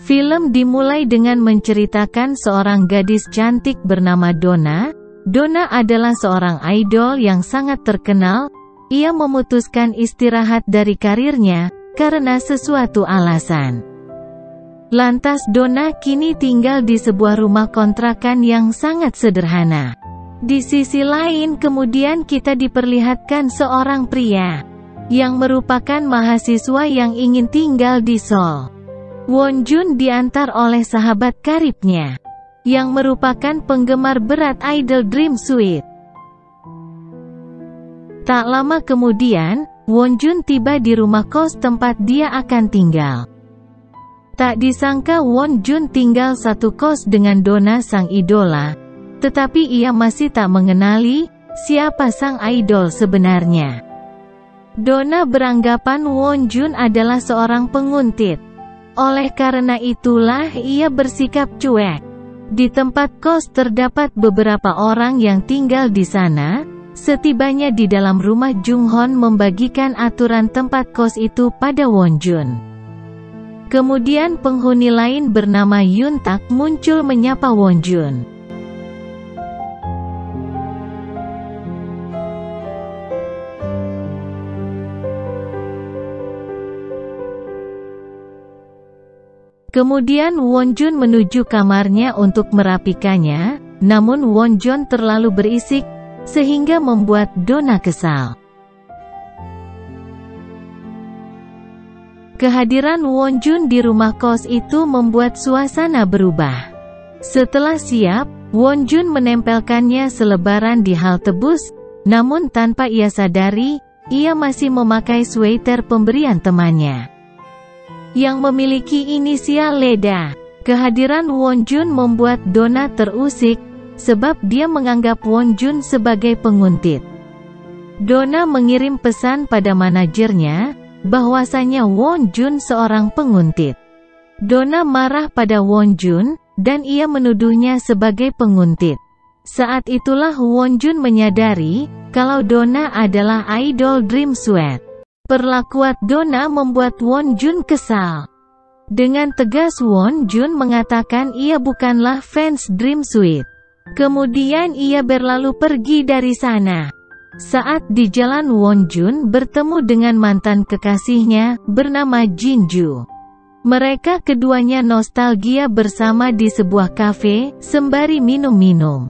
Film dimulai dengan menceritakan seorang gadis cantik bernama Donna. Donna adalah seorang idol yang sangat terkenal. Ia memutuskan istirahat dari karirnya karena sesuatu alasan. Lantas Donna kini tinggal di sebuah rumah kontrakan yang sangat sederhana. Di sisi lain kemudian kita diperlihatkan seorang pria yang merupakan mahasiswa yang ingin tinggal di Seoul. Wonjun diantar oleh sahabat karibnya yang merupakan penggemar berat idol Dream Suite. Tak lama kemudian, Wonjun tiba di rumah kos tempat dia akan tinggal. Tak disangka Wonjun tinggal satu kos dengan Donna sang idola, tetapi ia masih tak mengenali siapa sang idol sebenarnya. Donna beranggapan Wonjun adalah seorang penguntit. Oleh karena itulah ia bersikap cuek. Di tempat kos terdapat beberapa orang yang tinggal di sana. Setibanya di dalam rumah, Junghon membagikan aturan tempat kos itu pada Wonjun. Kemudian penghuni lain bernama Yuntak muncul menyapa Wonjun. Kemudian Wonjun menuju kamarnya untuk merapikannya, namun Wonjun terlalu berisik, sehingga membuat Donna kesal. Kehadiran Wonjun di rumah kos itu membuat suasana berubah. Setelah siap, Wonjun menempelkannya selebaran di halte bus, namun tanpa ia sadari, ia masih memakai sweater pemberian temannya yang memiliki inisial Leda. Kehadiran Wonjun membuat Donna terusik, sebab dia menganggap Wonjun sebagai penguntit. Donna mengirim pesan pada manajernya, bahwasanya Wonjun seorang penguntit. Donna marah pada Wonjun, dan ia menuduhnya sebagai penguntit. Saat itulah Wonjun menyadari, kalau Donna adalah idol Dream Suite. Perlakuan Donna membuat Wonjun kesal. Dengan tegas Wonjun mengatakan ia bukanlah fans Dream Suite. Kemudian ia berlalu pergi dari sana. Saat di jalan Wonjun bertemu dengan mantan kekasihnya, bernama Jinju. Mereka keduanya nostalgia bersama di sebuah kafe, sembari minum-minum.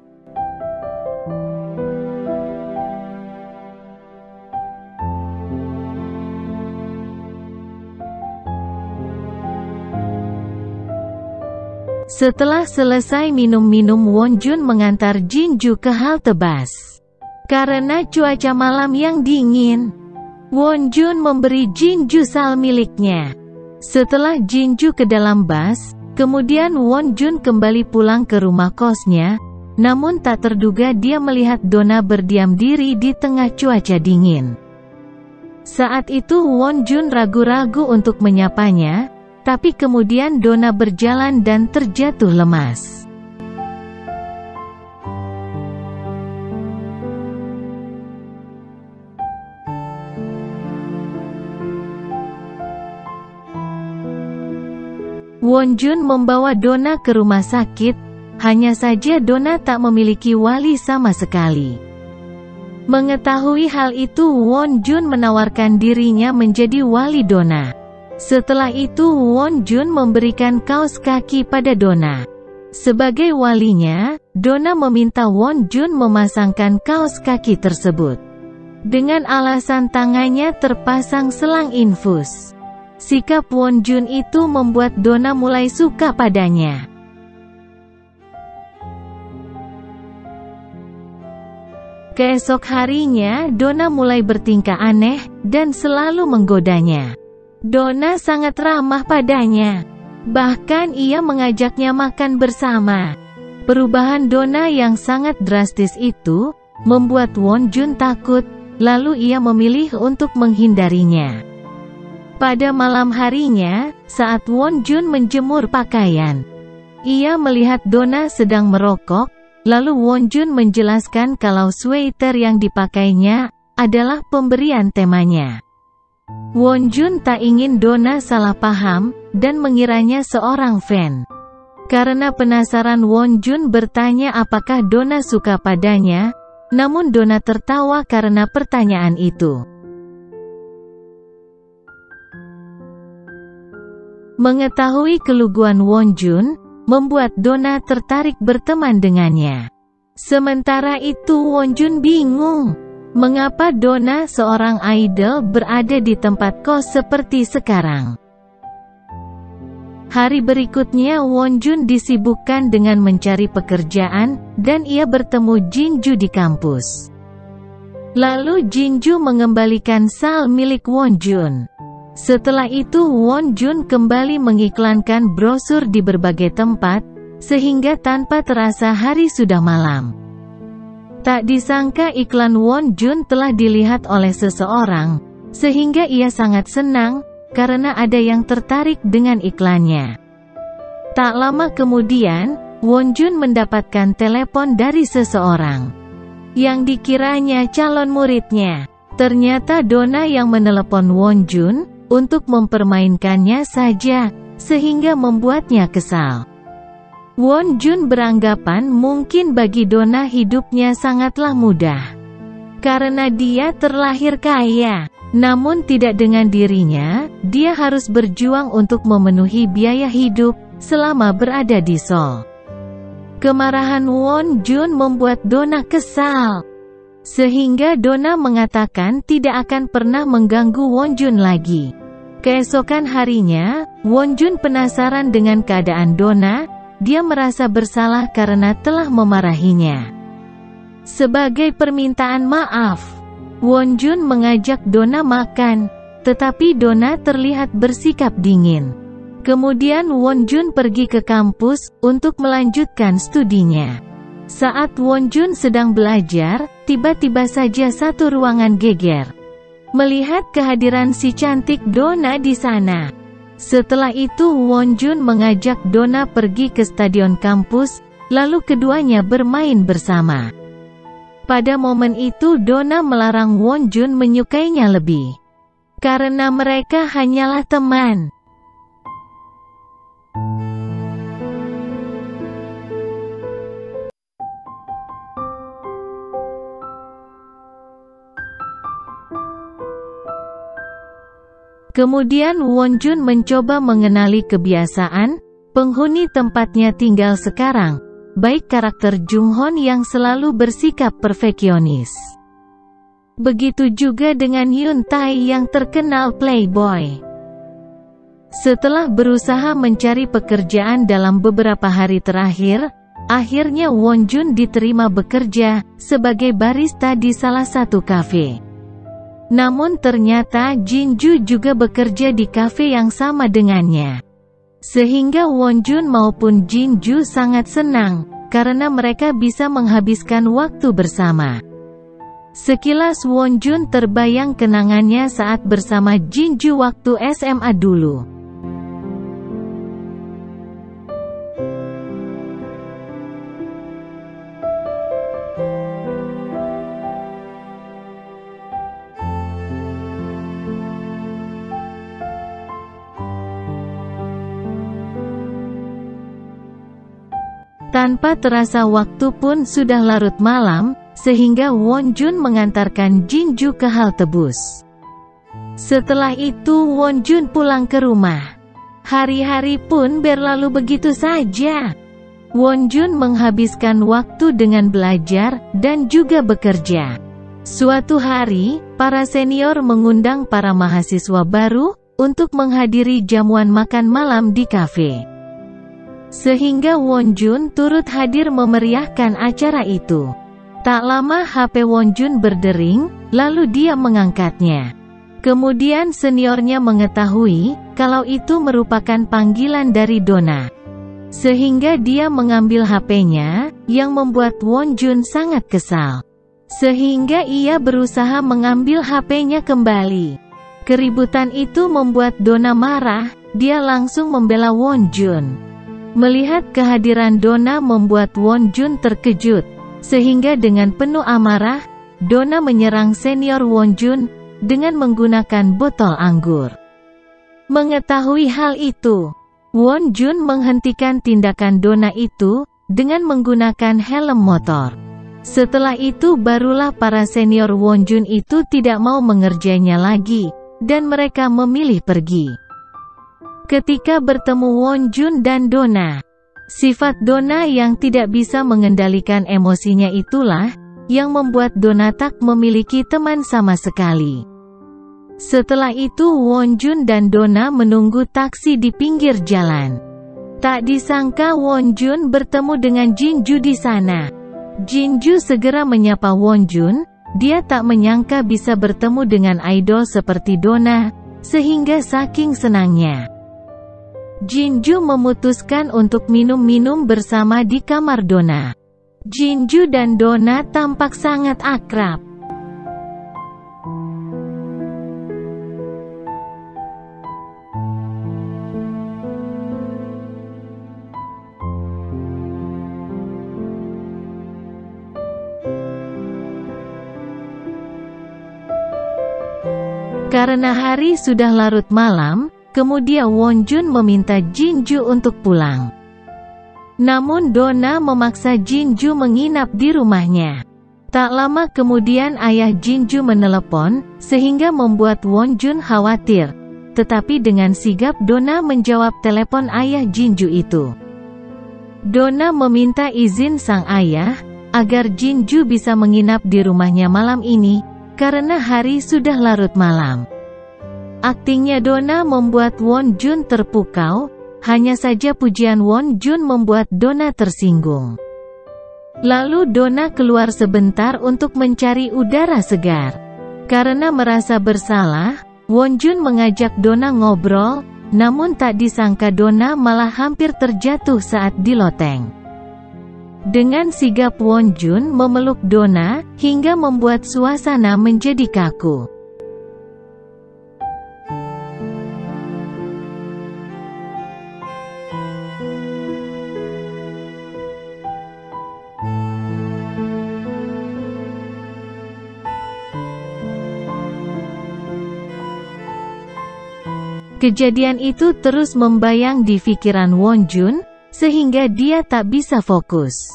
Setelah selesai minum-minum, Wonjun mengantar Jinju ke halte bus. Karena cuaca malam yang dingin, Wonjun memberi Jinju sal miliknya. Setelah Jinju ke dalam bus, kemudian Wonjun kembali pulang ke rumah kosnya, namun tak terduga dia melihat Donna berdiam diri di tengah cuaca dingin. Saat itu Wonjun ragu-ragu untuk menyapanya, tapi kemudian Donna berjalan dan terjatuh lemas. Wonjun membawa Donna ke rumah sakit, hanya saja Donna tak memiliki wali sama sekali. Mengetahui hal itu, Wonjun menawarkan dirinya menjadi wali Donna. Setelah itu Wonjun memberikan kaos kaki pada Donna. Sebagai walinya, Donna meminta Wonjun memasangkan kaos kaki tersebut. Dengan alasan tangannya terpasang selang infus. Sikap Wonjun itu membuat Donna mulai suka padanya. Keesok harinya, Donna mulai bertingkah aneh, dan selalu menggodanya. Donna sangat ramah padanya. Bahkan ia mengajaknya makan bersama. Perubahan Donna yang sangat drastis itu, membuat Wonjun takut, lalu ia memilih untuk menghindarinya. Pada malam harinya, saat Wonjun menjemur pakaian, ia melihat Donna sedang merokok, lalu Wonjun menjelaskan kalau sweater yang dipakainya adalah pemberian temanya. Wonjun tak ingin Donna salah paham, dan mengiranya seorang fan. Karena penasaran, Won Jun bertanya apakah Donna suka padanya, namun Donna tertawa karena pertanyaan itu. Mengetahui keluguan Won Jun, membuat Donna tertarik berteman dengannya. Sementara itu Won Jun bingung, mengapa Donna, seorang idol, berada di tempat kos seperti sekarang. Hari berikutnya Won Jun disibukkan dengan mencari pekerjaan, dan ia bertemu Jinju di kampus. Lalu Jinju mengembalikan sal milik Won Jun. Setelah itu Won Jun kembali mengiklankan brosur di berbagai tempat, sehingga tanpa terasa hari sudah malam. Tak disangka iklan Won Jun telah dilihat oleh seseorang, sehingga ia sangat senang, karena ada yang tertarik dengan iklannya. Tak lama kemudian, Won Jun mendapatkan telepon dari seseorang, yang dikiranya calon muridnya. Ternyata Donna yang menelepon Won Jun, untuk mempermainkannya saja, sehingga membuatnya kesal. Won Jun beranggapan mungkin bagi Donna hidupnya sangatlah mudah, karena dia terlahir kaya. Namun tidak dengan dirinya, dia harus berjuang untuk memenuhi biaya hidup, selama berada di Seoul. Kemarahan Won Jun membuat Donna kesal, sehingga Donna mengatakan tidak akan pernah mengganggu Won Jun lagi. Keesokan harinya, Won Jun penasaran dengan keadaan Donna. Dia merasa bersalah karena telah memarahinya. Sebagai permintaan maaf, Won Jun mengajak Donna makan, tetapi Donna terlihat bersikap dingin. Kemudian Won Jun pergi ke kampus untuk melanjutkan studinya. Saat Won Jun sedang belajar, tiba-tiba saja satu ruangan geger melihat kehadiran si cantik Donna di sana. Setelah itu Won Jun mengajak Donna pergi ke stadion kampus, lalu keduanya bermain bersama. Pada momen itu Donna melarang Won Jun menyukainya lebih, karena mereka hanyalah teman. Kemudian Won Jun mencoba mengenali kebiasaan penghuni tempatnya tinggal sekarang, baik karakter Jung Hon yang selalu bersikap perfeksionis. Begitu juga dengan Yoon Tae yang terkenal playboy. Setelah berusaha mencari pekerjaan dalam beberapa hari terakhir, akhirnya Won Jun diterima bekerja sebagai barista di salah satu kafe. Namun ternyata Jinju juga bekerja di kafe yang sama dengannya. Sehingga Won Jun maupun Jinju sangat senang, karena mereka bisa menghabiskan waktu bersama. Sekilas Won Jun terbayang kenangannya saat bersama Jinju waktu SMA dulu. Tanpa terasa waktu pun sudah larut malam, sehingga Won Jun mengantarkan Jinju ke halte bus. Setelah itu Won Jun pulang ke rumah. Hari-hari pun berlalu begitu saja. Won Jun menghabiskan waktu dengan belajar, dan juga bekerja. Suatu hari, para senior mengundang para mahasiswa baru, untuk menghadiri jamuan makan malam di kafe. Sehingga Won Jun turut hadir memeriahkan acara itu. Tak lama HP Won Jun berdering, lalu dia mengangkatnya. Kemudian seniornya mengetahui, kalau itu merupakan panggilan dari Donna. Sehingga dia mengambil HP-nya, yang membuat Won Jun sangat kesal. Sehingga ia berusaha mengambil HP-nya kembali. Keributan itu membuat Donna marah, dia langsung membela Won Jun. Melihat kehadiran Donna membuat Won Jun terkejut, sehingga dengan penuh amarah, Donna menyerang senior Won Jun, dengan menggunakan botol anggur. Mengetahui hal itu, Won Jun menghentikan tindakan Donna itu dengan menggunakan helm motor. Setelah itu barulah para senior Won Jun itu tidak mau mengerjainya lagi, dan mereka memilih pergi. Ketika bertemu Won Jun dan Donna, sifat Donna yang tidak bisa mengendalikan emosinya itulah yang membuat Donna tak memiliki teman sama sekali. Setelah itu Won Jun dan Donna menunggu taksi di pinggir jalan. Tak disangka Won Jun bertemu dengan Jinju di sana. Jinju segera menyapa Won Jun, dia tak menyangka bisa bertemu dengan idol seperti Donna, sehingga saking senangnya Jinju memutuskan untuk minum-minum bersama di kamar Donna. Jinju dan Donna tampak sangat akrab. Karena hari sudah larut malam, kemudian Won Jun meminta Jinju untuk pulang. Namun Donna memaksa Jinju menginap di rumahnya. Tak lama kemudian ayah Jinju menelepon, sehingga membuat Won Jun khawatir. Tetapi dengan sigap Donna menjawab telepon ayah Jinju itu. Donna meminta izin sang ayah, agar Jinju bisa menginap di rumahnya malam ini, karena hari sudah larut malam. Aktingnya Donna membuat Won Jun terpukau, hanya saja pujian Won Jun membuat Donna tersinggung. Lalu Donna keluar sebentar untuk mencari udara segar. Karena merasa bersalah, Won Jun mengajak Donna ngobrol, namun tak disangka Donna malah hampir terjatuh saat di loteng. Dengan sigap Won Jun memeluk Donna, hingga membuat suasana menjadi kaku. Kejadian itu terus membayang di pikiran Won Jun, sehingga dia tak bisa fokus.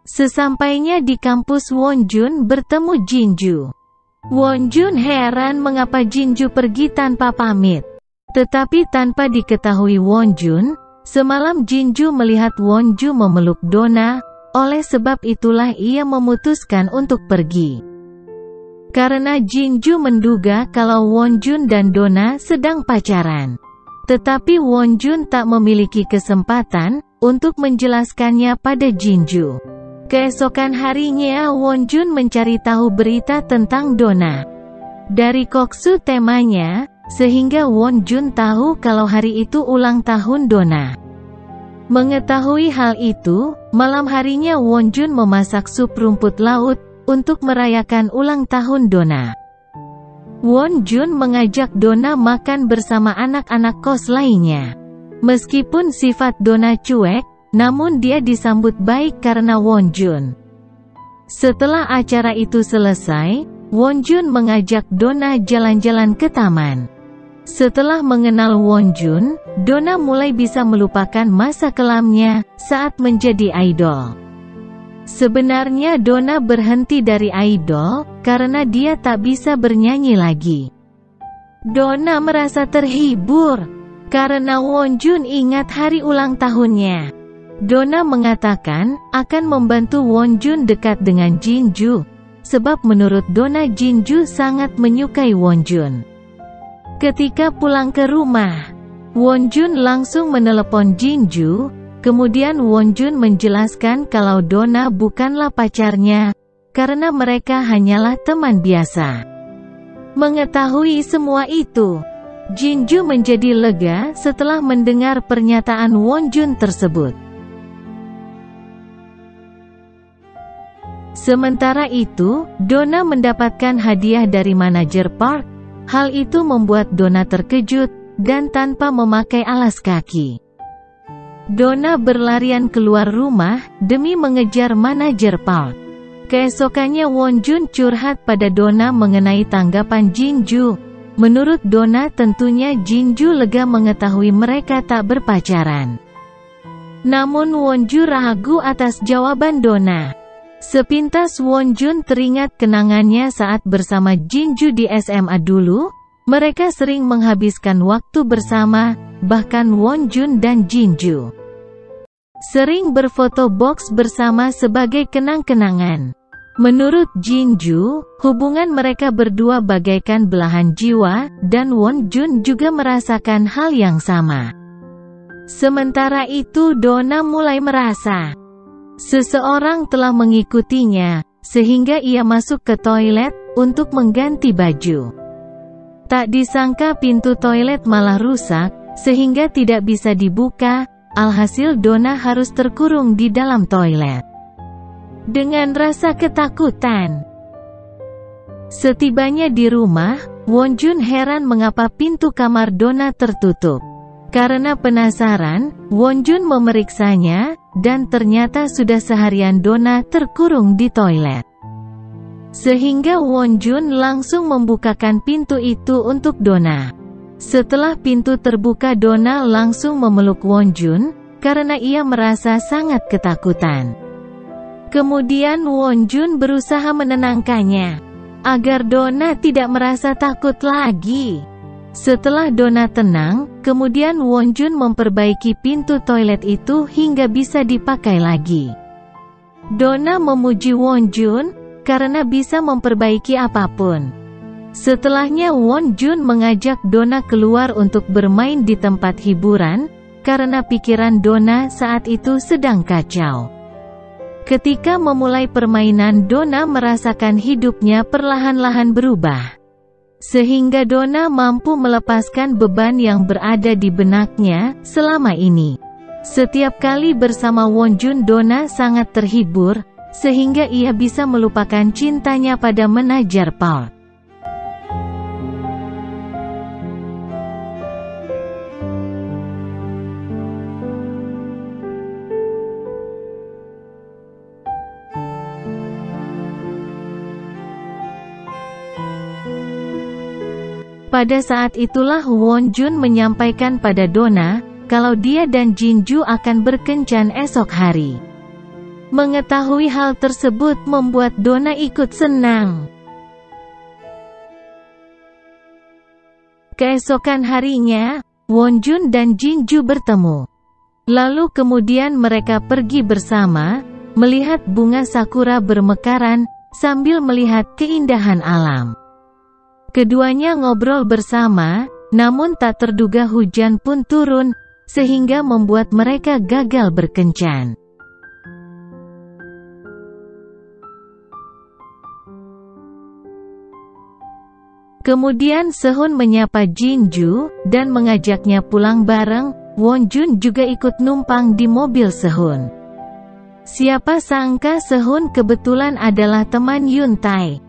Sesampainya di kampus Won Jun bertemu Jinju. Won Jun heran mengapa Jinju pergi tanpa pamit. Tetapi tanpa diketahui Won Jun, semalam Jinju melihat Won Jun memeluk Donna, oleh sebab itulah ia memutuskan untuk pergi. Karena Jinju menduga kalau Won Jun dan Donna sedang pacaran. Tetapi Won Jun tak memiliki kesempatan untuk menjelaskannya pada Jinju. Keesokan harinya Won Jun mencari tahu berita tentang Donna. Dari koksu temanya, sehingga Won Jun tahu kalau hari itu ulang tahun Donna. Mengetahui hal itu, malam harinya Won Jun memasak sup rumput laut untuk merayakan ulang tahun Donna. Won Jun mengajak Donna makan bersama anak-anak kos lainnya. Meskipun sifat Donna cuek, namun dia disambut baik karena Won Jun. Setelah acara itu selesai, Won Jun mengajak Donna jalan-jalan ke taman. Setelah mengenal Won Jun, Donna mulai bisa melupakan masa kelamnya saat menjadi idol. Sebenarnya Donna berhenti dari idol, karena dia tak bisa bernyanyi lagi. Donna merasa terhibur, karena Won Jun ingat hari ulang tahunnya. Donna mengatakan, akan membantu Won Jun dekat dengan Jinju, sebab menurut Donna Jinju sangat menyukai Won Jun. Ketika pulang ke rumah, Won Jun langsung menelepon Jinju. Kemudian Won Jun menjelaskan kalau Donna bukanlah pacarnya, karena mereka hanyalah teman biasa. Mengetahui semua itu, Jinju menjadi lega setelah mendengar pernyataan Won Jun tersebut. Sementara itu, Donna mendapatkan hadiah dari manajer park. Hal itu membuat Donna terkejut, dan tanpa memakai alas kaki, Donna berlarian keluar rumah, demi mengejar manajer park. Keesokannya Won Jun curhat pada Donna mengenai tanggapan Jinju. Menurut Donna tentunya Jinju lega mengetahui mereka tak berpacaran. Namun Wonju ragu atas jawaban Donna. Sepintas Wonjun teringat kenangannya saat bersama Jinju di SMA dulu. Mereka sering menghabiskan waktu bersama, bahkan Wonjun dan Jinju sering berfoto box bersama sebagai kenang-kenangan. Menurut Jinju, hubungan mereka berdua bagaikan belahan jiwa, dan Wonjun juga merasakan hal yang sama. Sementara itu Donna mulai merasa seseorang telah mengikutinya, sehingga ia masuk ke toilet untuk mengganti baju. Tak disangka pintu toilet malah rusak, sehingga tidak bisa dibuka, alhasil Donna harus terkurung di dalam toilet. Dengan rasa ketakutan, setibanya di rumah, Wonjun heran mengapa pintu kamar Donna tertutup. Karena penasaran, Wonjun memeriksanya, dan ternyata sudah seharian Donna terkurung di toilet. Sehingga Wonjun langsung membukakan pintu itu untuk Donna. Setelah pintu terbuka, Donna langsung memeluk Wonjun, karena ia merasa sangat ketakutan. Kemudian Wonjun berusaha menenangkannya, agar Donna tidak merasa takut lagi. Setelah Donna tenang, kemudian Wonjun memperbaiki pintu toilet itu hingga bisa dipakai lagi. Donna memuji Wonjun, karena bisa memperbaiki apapun. Setelahnya Wonjun mengajak Donna keluar untuk bermain di tempat hiburan, karena pikiran Donna saat itu sedang kacau. Ketika memulai permainan, Donna merasakan hidupnya perlahan-lahan berubah. Sehingga Donna mampu melepaskan beban yang berada di benaknya selama ini. Setiap kali bersama Wonjun, Donna sangat terhibur, sehingga ia bisa melupakan cintanya pada manajer Paul. Pada saat itulah Wonjun menyampaikan pada Donna, kalau dia dan Jinju akan berkencan esok hari. Mengetahui hal tersebut membuat Donna ikut senang. Keesokan harinya, Wonjun dan Jinju bertemu. Lalu kemudian mereka pergi bersama, melihat bunga sakura bermekaran, sambil melihat keindahan alam. Keduanya ngobrol bersama, namun tak terduga hujan pun turun, sehingga membuat mereka gagal berkencan. Kemudian Sehun menyapa Jinju, dan mengajaknya pulang bareng. Wonjun juga ikut numpang di mobil Sehun. Siapa sangka Sehun kebetulan adalah teman Yuntai.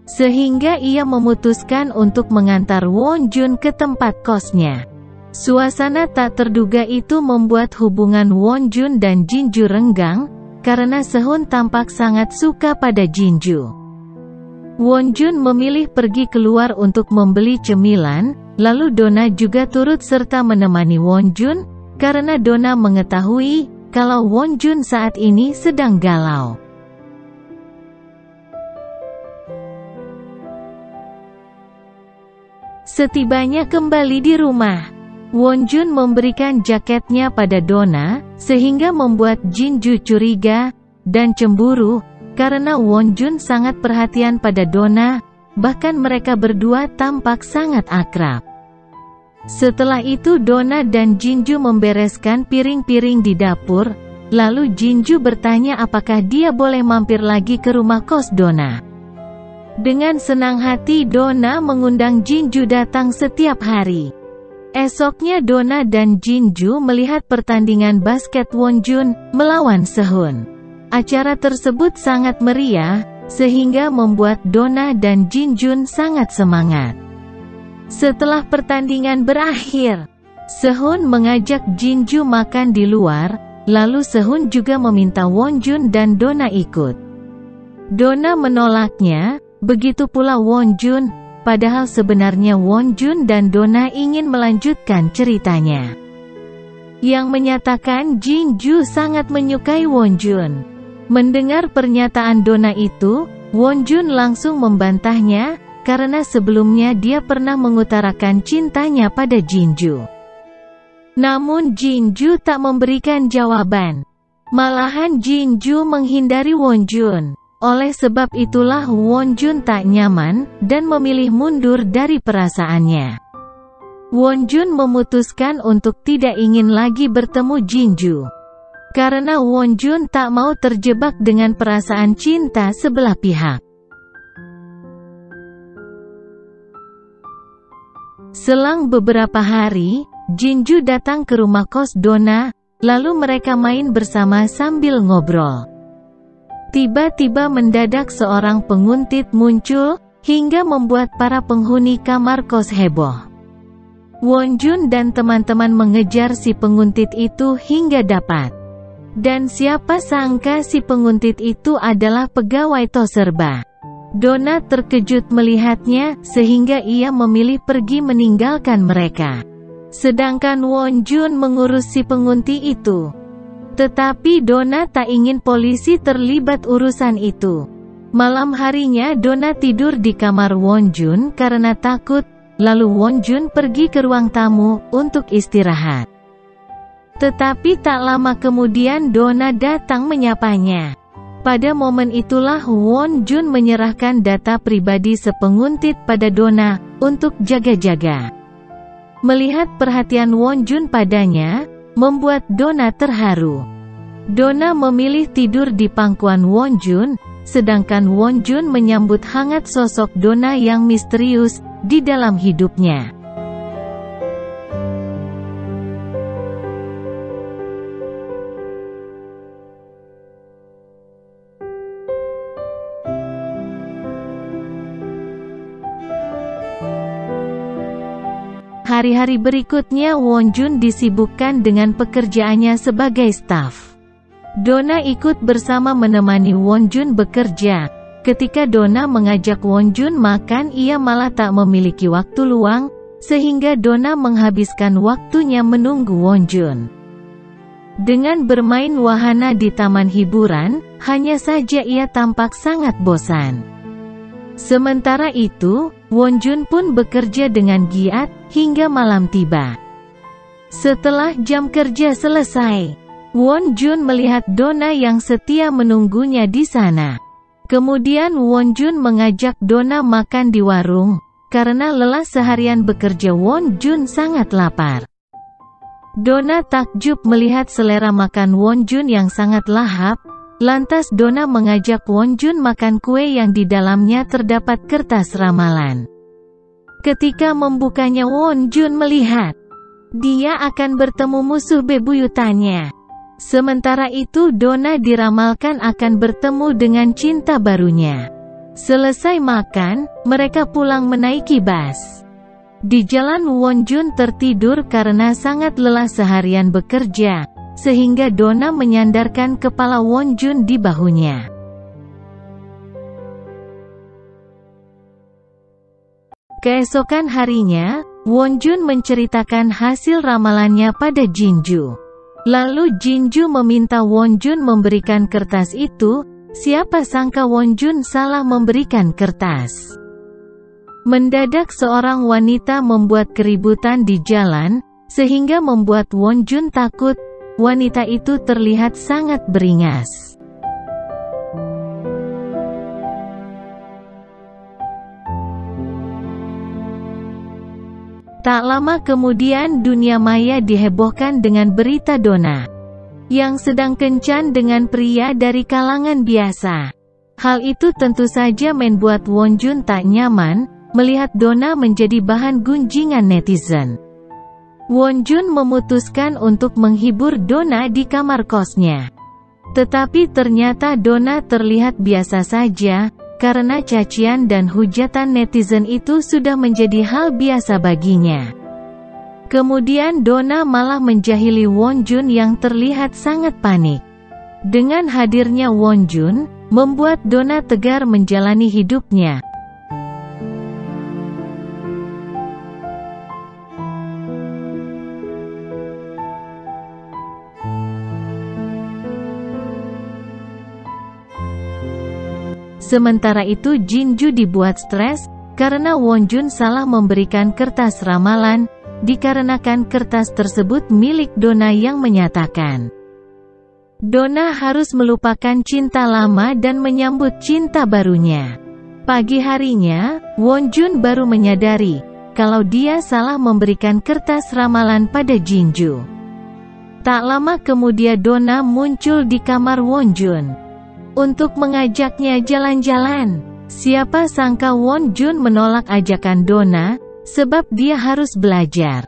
Sehingga ia memutuskan untuk mengantar Wonjun ke tempat kosnya. Suasana tak terduga itu membuat hubungan Wonjun dan Jinju renggang, karena Sehun tampak sangat suka pada Jinju. Wonjun memilih pergi keluar untuk membeli cemilan, lalu Donna juga turut serta menemani Wonjun, karena Donna mengetahui kalau Wonjun saat ini sedang galau. Setibanya kembali di rumah, Wonjun memberikan jaketnya pada Donna, sehingga membuat Jinju curiga dan cemburu, karena Wonjun sangat perhatian pada Donna, bahkan mereka berdua tampak sangat akrab. Setelah itu Donna dan Jinju membereskan piring-piring di dapur, lalu Jinju bertanya apakah dia boleh mampir lagi ke rumah kos Donna. Dengan senang hati Donna mengundang Jinju datang setiap hari. Esoknya Donna dan Jinju melihat pertandingan basket Wonjun melawan Sehun. Acara tersebut sangat meriah, sehingga membuat Donna dan Jinju sangat semangat. Setelah pertandingan berakhir, Sehun mengajak Jinju makan di luar, lalu Sehun juga meminta Wonjun dan Donna ikut. Donna menolaknya, begitu pula Wonjun, padahal sebenarnya Won Jun dan Donna ingin melanjutkan ceritanya. Yang menyatakan Jin Ju sangat menyukai Won Jun. Mendengar pernyataan Donna itu, Won Jun langsung membantahnya, karena sebelumnya dia pernah mengutarakan cintanya pada Jin Ju. Namun Jin Ju tak memberikan jawaban. Malahan Jin Ju menghindari Won Jun. Oleh sebab itulah Won Jun tak nyaman, dan memilih mundur dari perasaannya. Won Jun memutuskan untuk tidak ingin lagi bertemu Jin Ju. Karena Won Jun tak mau terjebak dengan perasaan cinta sebelah pihak. Selang beberapa hari, Jin Ju datang ke rumah kos Donna, lalu mereka main bersama sambil ngobrol. Tiba-tiba mendadak seorang penguntit muncul, hingga membuat para penghuni kamar kos heboh. Won Jun dan teman-teman mengejar si penguntit itu hingga dapat. Dan siapa sangka si penguntit itu adalah pegawai Toserba. Donna terkejut melihatnya, sehingga ia memilih pergi meninggalkan mereka. Sedangkan Won Jun mengurus si penguntit itu. Tetapi Donna tak ingin polisi terlibat urusan itu. Malam harinya Donna tidur di kamar Won Jun karena takut, lalu Won Jun pergi ke ruang tamu untuk istirahat. Tetapi tak lama kemudian Donna datang menyapanya. Pada momen itulah Won Jun menyerahkan data pribadi sepenguntit pada Donna, untuk jaga-jaga. Melihat perhatian Won Jun padanya, membuat Donna terharu. Donna memilih tidur di pangkuan Won Jun, sedangkan Won Jun menyambut hangat sosok Donna yang misterius, di dalam hidupnya. Hari-hari berikutnya Won Jun disibukkan dengan pekerjaannya sebagai staf. Donna ikut bersama menemani Won Jun bekerja. Ketika Donna mengajak Won Jun makan, ia malah tak memiliki waktu luang, sehingga Donna menghabiskan waktunya menunggu Won Jun. Dengan bermain wahana di taman hiburan, hanya saja ia tampak sangat bosan. Sementara itu, Won Jun pun bekerja dengan giat, hingga malam tiba. Setelah jam kerja selesai, Won Jun melihat Donna yang setia menunggunya di sana. Kemudian Won Jun mengajak Donna makan di warung, karena lelah seharian bekerja Won Jun sangat lapar. Donna takjub melihat selera makan Won Jun yang sangat lahap. Lantas Donna mengajak Won Jun makan kue yang di dalamnya terdapat kertas ramalan. Ketika membukanya Won Jun melihat dia akan bertemu musuh bebuyutannya. Sementara itu Donna diramalkan akan bertemu dengan cinta barunya. Selesai makan, mereka pulang menaiki bus. Di jalan Won Jun tertidur karena sangat lelah seharian bekerja, sehingga Donna menyandarkan kepala Won Jun di bahunya. Keesokan harinya, Won Jun menceritakan hasil ramalannya pada Jin Ju. Lalu Jin Ju meminta Won Jun memberikan kertas itu, siapa sangka Won Jun salah memberikan kertas. Mendadak seorang wanita membuat keributan di jalan, sehingga membuat Won Jun takut. Wanita itu terlihat sangat beringas. Tak lama kemudian dunia maya dihebohkan dengan berita Donna yang sedang kencan dengan pria dari kalangan biasa. Hal itu tentu saja membuat Won Jun tak nyaman, melihat Donna menjadi bahan gunjingan netizen. Won Jun memutuskan untuk menghibur Donna di kamar kosnya. Tetapi ternyata Donna terlihat biasa saja, karena cacian dan hujatan netizen itu sudah menjadi hal biasa baginya. Kemudian Donna malah menjahili Won Jun yang terlihat sangat panik. Dengan hadirnya Won Jun, membuat Donna tegar menjalani hidupnya. Sementara itu Jinju dibuat stres, karena Wonjun salah memberikan kertas ramalan, dikarenakan kertas tersebut milik Donna yang menyatakan Donna harus melupakan cinta lama dan menyambut cinta barunya. Pagi harinya, Wonjun baru menyadari kalau dia salah memberikan kertas ramalan pada Jinju. Tak lama kemudian Donna muncul di kamar Wonjun untuk mengajaknya jalan-jalan. Siapa sangka Wonjun menolak ajakan Donna, sebab dia harus belajar.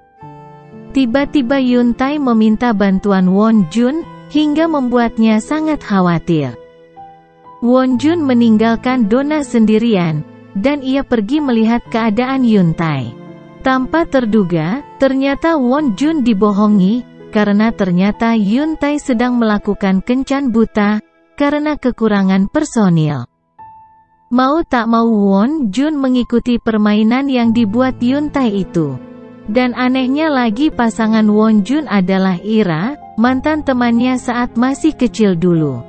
Tiba-tiba Yuntai meminta bantuan Wonjun, hingga membuatnya sangat khawatir. Wonjun meninggalkan Donna sendirian, dan ia pergi melihat keadaan Yuntai. Tanpa terduga, ternyata Wonjun dibohongi, karena ternyata Yuntai sedang melakukan kencan buta, karena kekurangan personil. Mau tak mau Wonjun mengikuti permainan yang dibuat Yuntai itu. Dan anehnya lagi pasangan Wonjun adalah Ira, mantan temannya saat masih kecil dulu.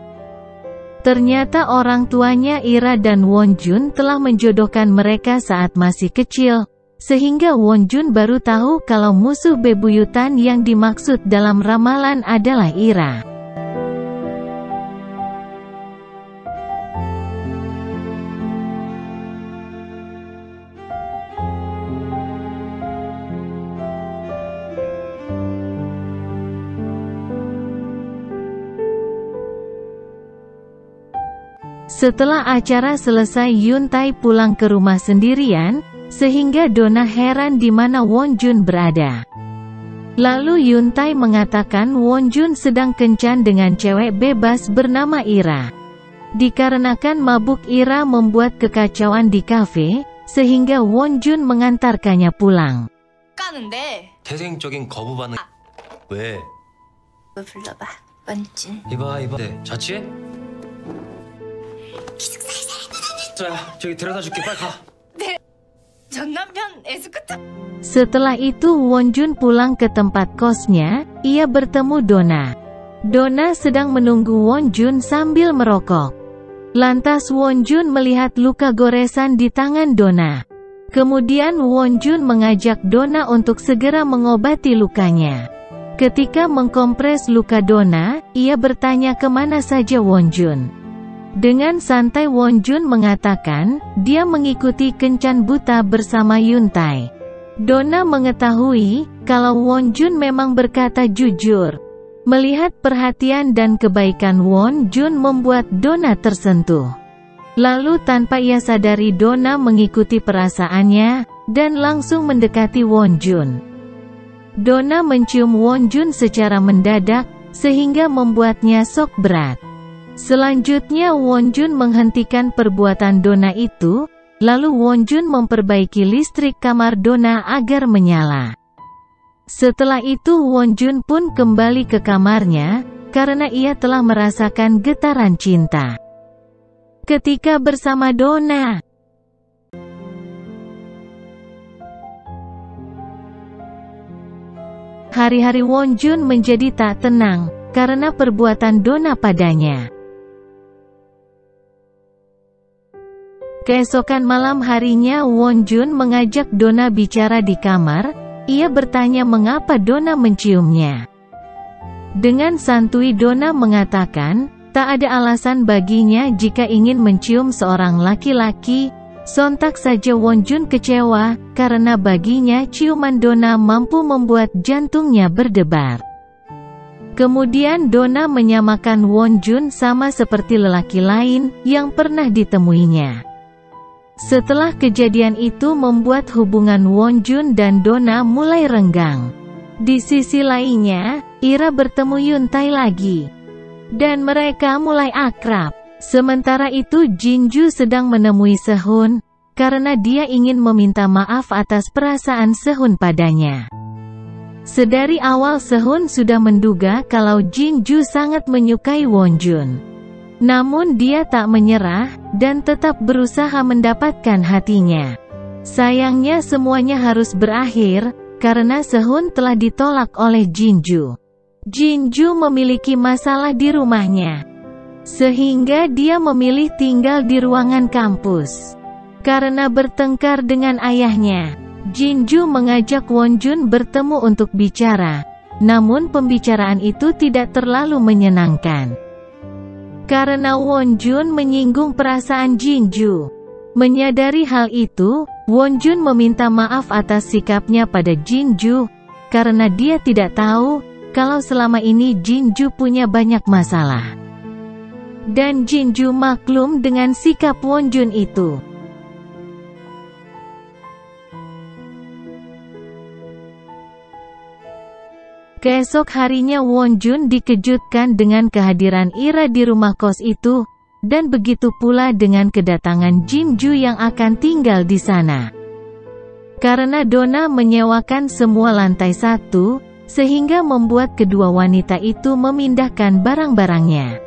Ternyata orang tuanya Ira dan Wonjun telah menjodohkan mereka saat masih kecil, sehingga Wonjun baru tahu kalau musuh bebuyutan yang dimaksud dalam ramalan adalah Ira. Setelah acara selesai Yuntai pulang ke rumah sendirian, sehingga Donna heran di mana Wonjun berada. Lalu Yuntai mengatakan Wonjun sedang kencan dengan cewek bebas bernama Ira. Dikarenakan mabuk Ira membuat kekacauan di kafe, sehingga Wonjun mengantarkannya pulang. 까는데 태생적인 거부 반응. 왜? 뭐 불러봐 원준 이봐 네, 자취해? 자 저기 데려다 줄게 빨리 가. 전 남편 에스쿠트 Setelah itu Wonjun pulang ke tempat kosnya, ia bertemu Donna. Donna sedang menunggu Wonjun sambil merokok. Lantas Wonjun melihat luka goresan di tangan Donna. Kemudian Wonjun mengajak Donna untuk segera mengobati lukanya. Ketika mengkompres luka Donna, ia bertanya kemana saja Wonjun. Dengan santai Wonjun mengatakan, dia mengikuti kencan buta bersama Yuntai. Donna mengetahui, kalau Wonjun memang berkata jujur. Melihat perhatian dan kebaikan Wonjun membuat Donna tersentuh. Lalu tanpa ia sadari Donna mengikuti perasaannya, dan langsung mendekati Wonjun. Donna mencium Wonjun secara mendadak, sehingga membuatnya shock berat. Selanjutnya Wonjun menghentikan perbuatan Donna itu, lalu Wonjun memperbaiki listrik kamar Donna agar menyala. Setelah itu Wonjun pun kembali ke kamarnya, karena ia telah merasakan getaran cinta. Ketika bersama Donna, hari-hari Wonjun menjadi tak tenang, karena perbuatan Donna padanya. Keesokan malam harinya Wonjun mengajak Donna bicara di kamar, ia bertanya mengapa Donna menciumnya. Dengan santuy Donna mengatakan, tak ada alasan baginya jika ingin mencium seorang laki-laki. Sontak saja Wonjun kecewa, karena baginya ciuman Donna mampu membuat jantungnya berdebar. Kemudian Donna menyamakan Wonjun sama seperti lelaki lain, yang pernah ditemuinya. Setelah kejadian itu membuat hubungan Wonjun dan Donna mulai renggang. Di sisi lainnya, Ira bertemu Yuntai lagi. Dan mereka mulai akrab. Sementara itu Jinju sedang menemui Sehun, karena dia ingin meminta maaf atas perasaan Sehun padanya. Sedari awal Sehun sudah menduga kalau Jinju sangat menyukai Wonjun. Namun dia tak menyerah, dan tetap berusaha mendapatkan hatinya. Sayangnya semuanya harus berakhir, karena Sehun telah ditolak oleh Jinju. Jinju memiliki masalah di rumahnya. Sehingga dia memilih tinggal di ruangan kampus. Karena bertengkar dengan ayahnya, Jinju mengajak Wonjun bertemu untuk bicara. Namun pembicaraan itu tidak terlalu menyenangkan. Karena Wonjun menyinggung perasaan Jinju. Menyadari hal itu, Wonjun meminta maaf atas sikapnya pada Jinju, karena dia tidak tahu kalau selama ini Jinju punya banyak masalah. Dan Jinju maklum dengan sikap Wonjun itu. Keesok harinya Wonjun dikejutkan dengan kehadiran Ira di rumah kos itu, dan begitu pula dengan kedatangan Jinju yang akan tinggal di sana. Karena Donna menyewakan semua lantai 1, sehingga membuat kedua wanita itu memindahkan barang-barangnya.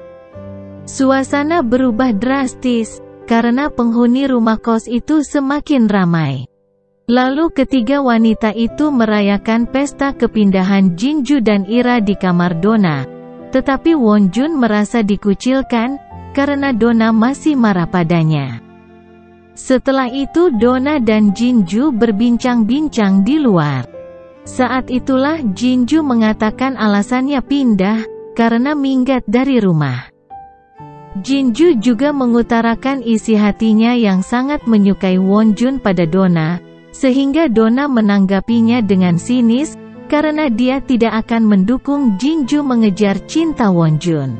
Suasana berubah drastis, karena penghuni rumah kos itu semakin ramai. Lalu ketiga wanita itu merayakan pesta kepindahan Jinju dan Ira di kamar Donna. Tetapi Wonjun merasa dikucilkan, karena Donna masih marah padanya. Setelah itu Donna dan Jinju berbincang-bincang di luar. Saat itulah Jinju mengatakan alasannya pindah, karena minggat dari rumah. Jinju juga mengutarakan isi hatinya yang sangat menyukai Wonjun pada Donna, sehingga Donna menanggapinya dengan sinis, karena dia tidak akan mendukung Jinju mengejar cinta Wonjun.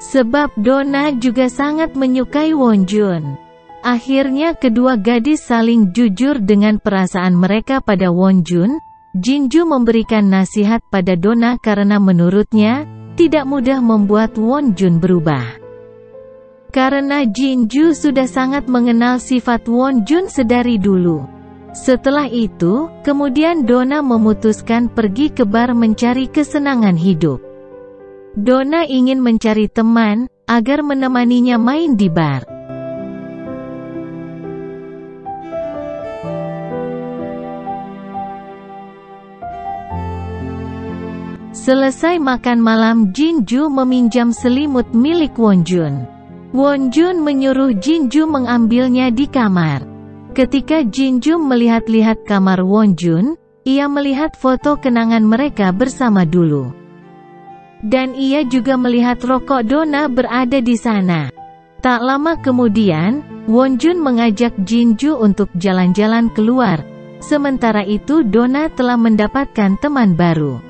Sebab Donna juga sangat menyukai Wonjun. Akhirnya kedua gadis saling jujur dengan perasaan mereka pada Wonjun. Jinju memberikan nasihat pada Donna karena menurutnya, tidak mudah membuat Wonjun berubah. Karena Jinju sudah sangat mengenal sifat Wonjun sedari dulu. Setelah itu, kemudian Donna memutuskan pergi ke bar mencari kesenangan hidup. Donna ingin mencari teman, agar menemaninya main di bar. Selesai makan malam, Jinju meminjam selimut milik Wonjun. Wonjun menyuruh Jinju mengambilnya di kamar. Ketika Jinju melihat-lihat kamar Wonjun, ia melihat foto kenangan mereka bersama dulu. Dan ia juga melihat rokok Donna berada di sana. Tak lama kemudian, Wonjun mengajak Jinju untuk jalan-jalan keluar. Sementara itu Donna telah mendapatkan teman baru.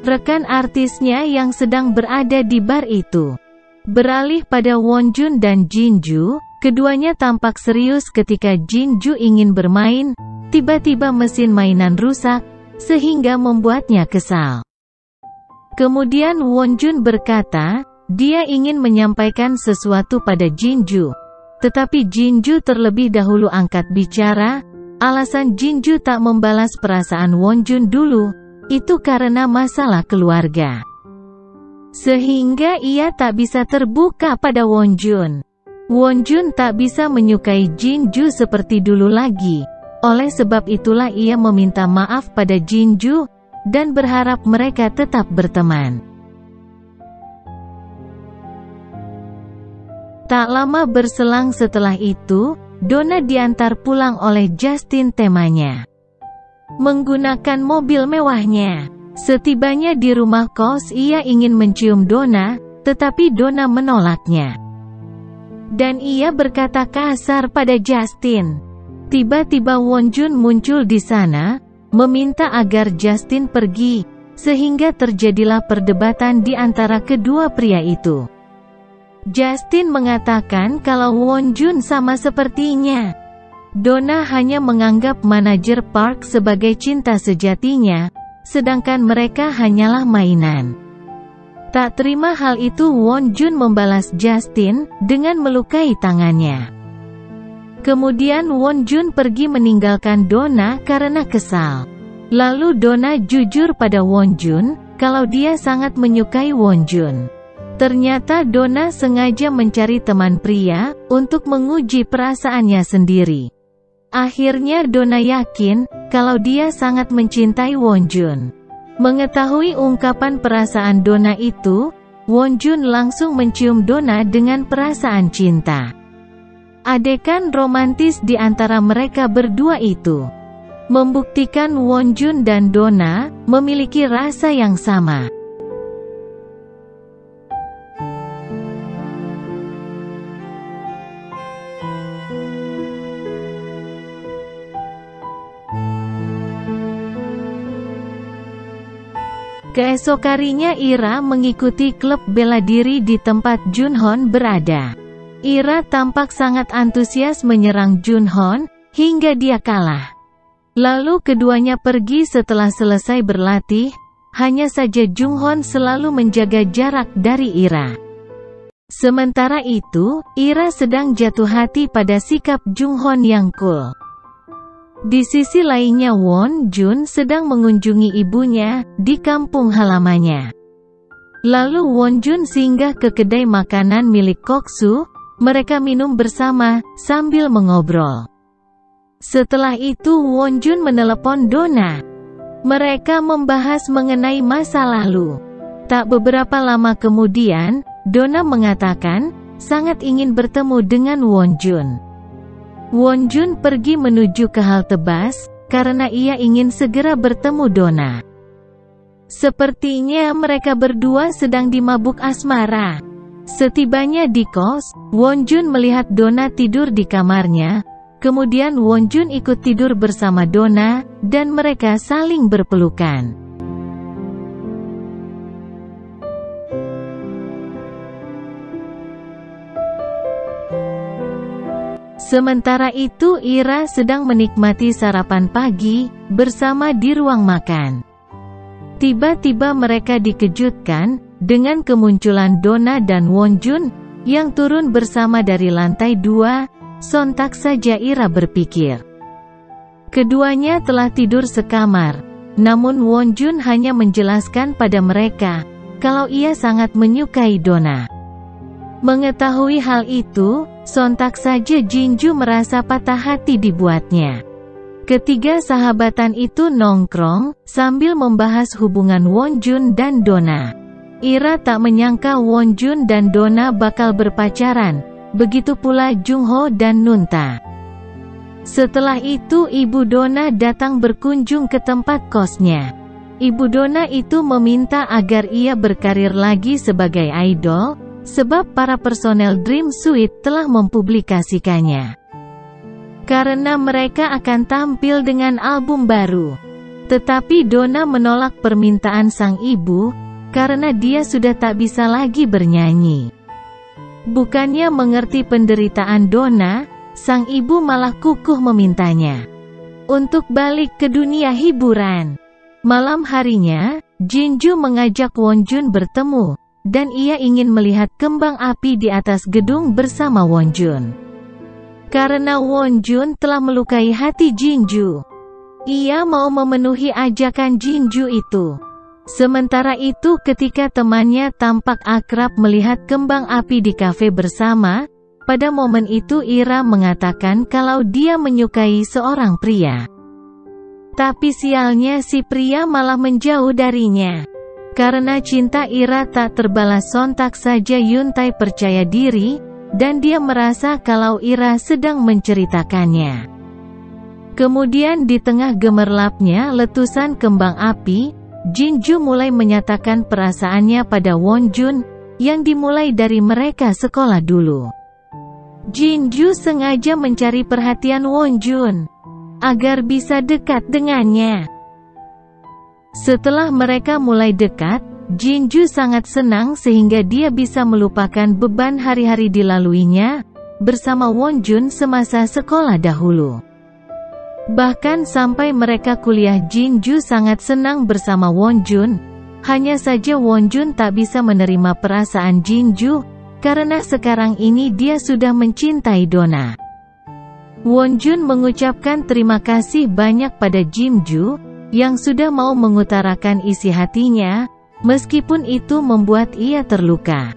Rekan artisnya yang sedang berada di bar itu. Beralih pada Wonjun dan Jinju, keduanya tampak serius ketika Jinju ingin bermain, tiba-tiba mesin mainan rusak, sehingga membuatnya kesal. Kemudian Wonjun berkata, dia ingin menyampaikan sesuatu pada Jinju. Tetapi Jinju terlebih dahulu angkat bicara, alasan Jinju tak membalas perasaan Wonjun dulu, itu karena masalah keluarga. Sehingga ia tak bisa terbuka pada Wonjun. Wonjun tak bisa menyukai Jinju seperti dulu lagi. Oleh sebab itulah ia meminta maaf pada Jinju, dan berharap mereka tetap berteman. Tak lama berselang setelah itu, Donna diantar pulang oleh Justin temannya. Menggunakan mobil mewahnya. Setibanya di rumah kos ia ingin mencium Donna, tetapi Donna menolaknya. Dan ia berkata kasar pada Justin. Tiba-tiba Wonjun muncul di sana, meminta agar Justin pergi, sehingga terjadilah perdebatan di antara kedua pria itu. Justin mengatakan kalau Wonjun sama sepertinya. Donna hanya menganggap manajer Park sebagai cinta sejatinya, sedangkan mereka hanyalah mainan. Tak terima hal itu, Wonjun membalas Justin dengan melukai tangannya. Kemudian Wonjun pergi meninggalkan Donna karena kesal. Lalu Donna jujur pada Wonjun, kalau dia sangat menyukai Wonjun. Ternyata Donna sengaja mencari teman pria, untuk menguji perasaannya sendiri. Akhirnya Donna yakin, kalau dia sangat mencintai Wonjun. Mengetahui ungkapan perasaan Donna itu, Wonjun langsung mencium Donna dengan perasaan cinta. Adegan romantis di antara mereka berdua itu membuktikan Wonjun dan Donna memiliki rasa yang sama. Keesok harinya Ira mengikuti klub bela diri di tempat Junhon berada. Ira tampak sangat antusias menyerang Junhon, hingga dia kalah. Lalu keduanya pergi setelah selesai berlatih, hanya saja Junhon selalu menjaga jarak dari Ira. Sementara itu, Ira sedang jatuh hati pada sikap Junhon yang cool. Di sisi lainnya Wonjun sedang mengunjungi ibunya di kampung halamannya. Lalu Wonjun singgah ke kedai makanan milik Koksu, mereka minum bersama, sambil mengobrol. Setelah itu Wonjun menelepon Donna. Mereka membahas mengenai masa lalu. Tak beberapa lama kemudian, Donna mengatakan, sangat ingin bertemu dengan Wonjun. Wonjun pergi menuju ke halte bus, karena ia ingin segera bertemu Donna. Sepertinya mereka berdua sedang dimabuk asmara. Setibanya di kos, Wonjun melihat Donna tidur di kamarnya, kemudian Wonjun ikut tidur bersama Donna, dan mereka saling berpelukan. Sementara itu Ira sedang menikmati sarapan pagi, bersama di ruang makan. Tiba-tiba mereka dikejutkan, dengan kemunculan Donna dan Wonjun, yang turun bersama dari lantai 2, sontak saja Ira berpikir. Keduanya telah tidur sekamar, namun Wonjun hanya menjelaskan pada mereka, kalau ia sangat menyukai Donna. Mengetahui hal itu, sontak saja Jinju merasa patah hati dibuatnya. Ketiga sahabatan itu nongkrong, sambil membahas hubungan Wonjun dan Donna. Ira tak menyangka Wonjun dan Donna bakal berpacaran, begitu pula Jungho dan Nunta. Setelah itu ibu Donna datang berkunjung ke tempat kosnya. Ibu Donna itu meminta agar ia berkarir lagi sebagai idol, sebab para personel Dream Suite telah mempublikasikannya. Karena mereka akan tampil dengan album baru. Tetapi Donna menolak permintaan sang ibu, karena dia sudah tak bisa lagi bernyanyi. Bukannya mengerti penderitaan Donna, sang ibu malah kukuh memintanya untuk balik ke dunia hiburan. Malam harinya, Jinju mengajak Wonjun bertemu, dan ia ingin melihat kembang api di atas gedung bersama Wonjun. Karena Wonjun telah melukai hati Jinju, ia mau memenuhi ajakan Jinju itu. Sementara itu ketika temannya tampak akrab melihat kembang api di kafe bersama, pada momen itu Ira mengatakan kalau dia menyukai seorang pria. Tapi sialnya si pria malah menjauh darinya. Karena cinta Ira tak terbalas, sontak saja Yuntai percaya diri, dan dia merasa kalau Ira sedang menceritakannya. Kemudian di tengah gemerlapnya letusan kembang api, Jinju mulai menyatakan perasaannya pada Wonjun, yang dimulai dari mereka sekolah dulu. Jinju sengaja mencari perhatian Wonjun, agar bisa dekat dengannya. Setelah mereka mulai dekat, Jinju sangat senang sehingga dia bisa melupakan beban hari-hari dilaluinya, bersama Wonjun semasa sekolah dahulu. Bahkan sampai mereka kuliah Jinju sangat senang bersama Wonjun, hanya saja Wonjun tak bisa menerima perasaan Jinju, karena sekarang ini dia sudah mencintai Donna. Wonjun mengucapkan terima kasih banyak pada Jinju, yang sudah mau mengutarakan isi hatinya, meskipun itu membuat ia terluka.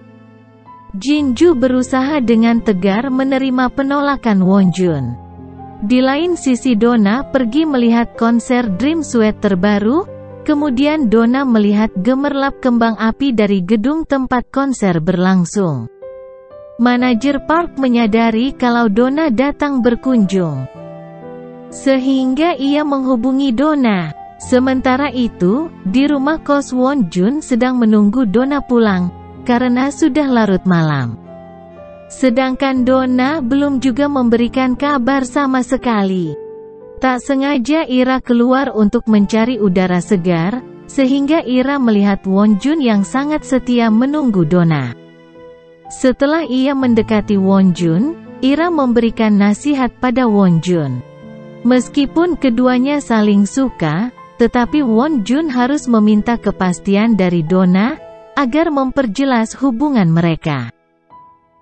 Jinju berusaha dengan tegar menerima penolakan Wonjun. Di lain sisi Donna pergi melihat konser Dream Suite terbaru, kemudian Donna melihat gemerlap kembang api dari gedung tempat konser berlangsung. Manajer Park menyadari kalau Donna datang berkunjung, sehingga ia menghubungi Donna. Sementara itu, di rumah kos Won Jun sedang menunggu Donna pulang, karena sudah larut malam. Sedangkan Donna belum juga memberikan kabar sama sekali. Tak sengaja Ira keluar untuk mencari udara segar, sehingga Ira melihat Won Jun yang sangat setia menunggu Donna. Setelah ia mendekati Won Jun, Ira memberikan nasihat pada Won Jun. Meskipun keduanya saling suka, tetapi Won Jun harus meminta kepastian dari Donna, agar memperjelas hubungan mereka.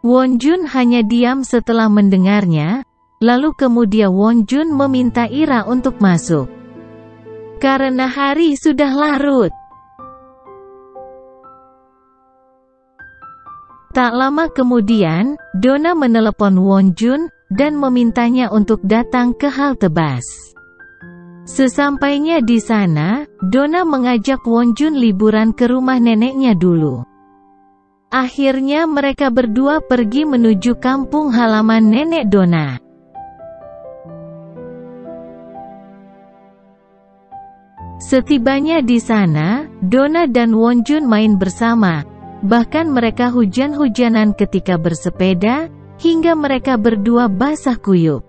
Won Jun hanya diam setelah mendengarnya, lalu kemudian Won Jun meminta Ira untuk masuk. Karena hari sudah larut. Tak lama kemudian, Donna menelepon Won Jun, dan memintanya untuk datang ke halte bus. Sesampainya di sana, Donna mengajak Won Jun liburan ke rumah neneknya dulu. Akhirnya mereka berdua pergi menuju kampung halaman nenek Donna. Setibanya di sana, Donna dan Won Jun main bersama, bahkan mereka hujan-hujanan ketika bersepeda, hingga mereka berdua basah kuyup.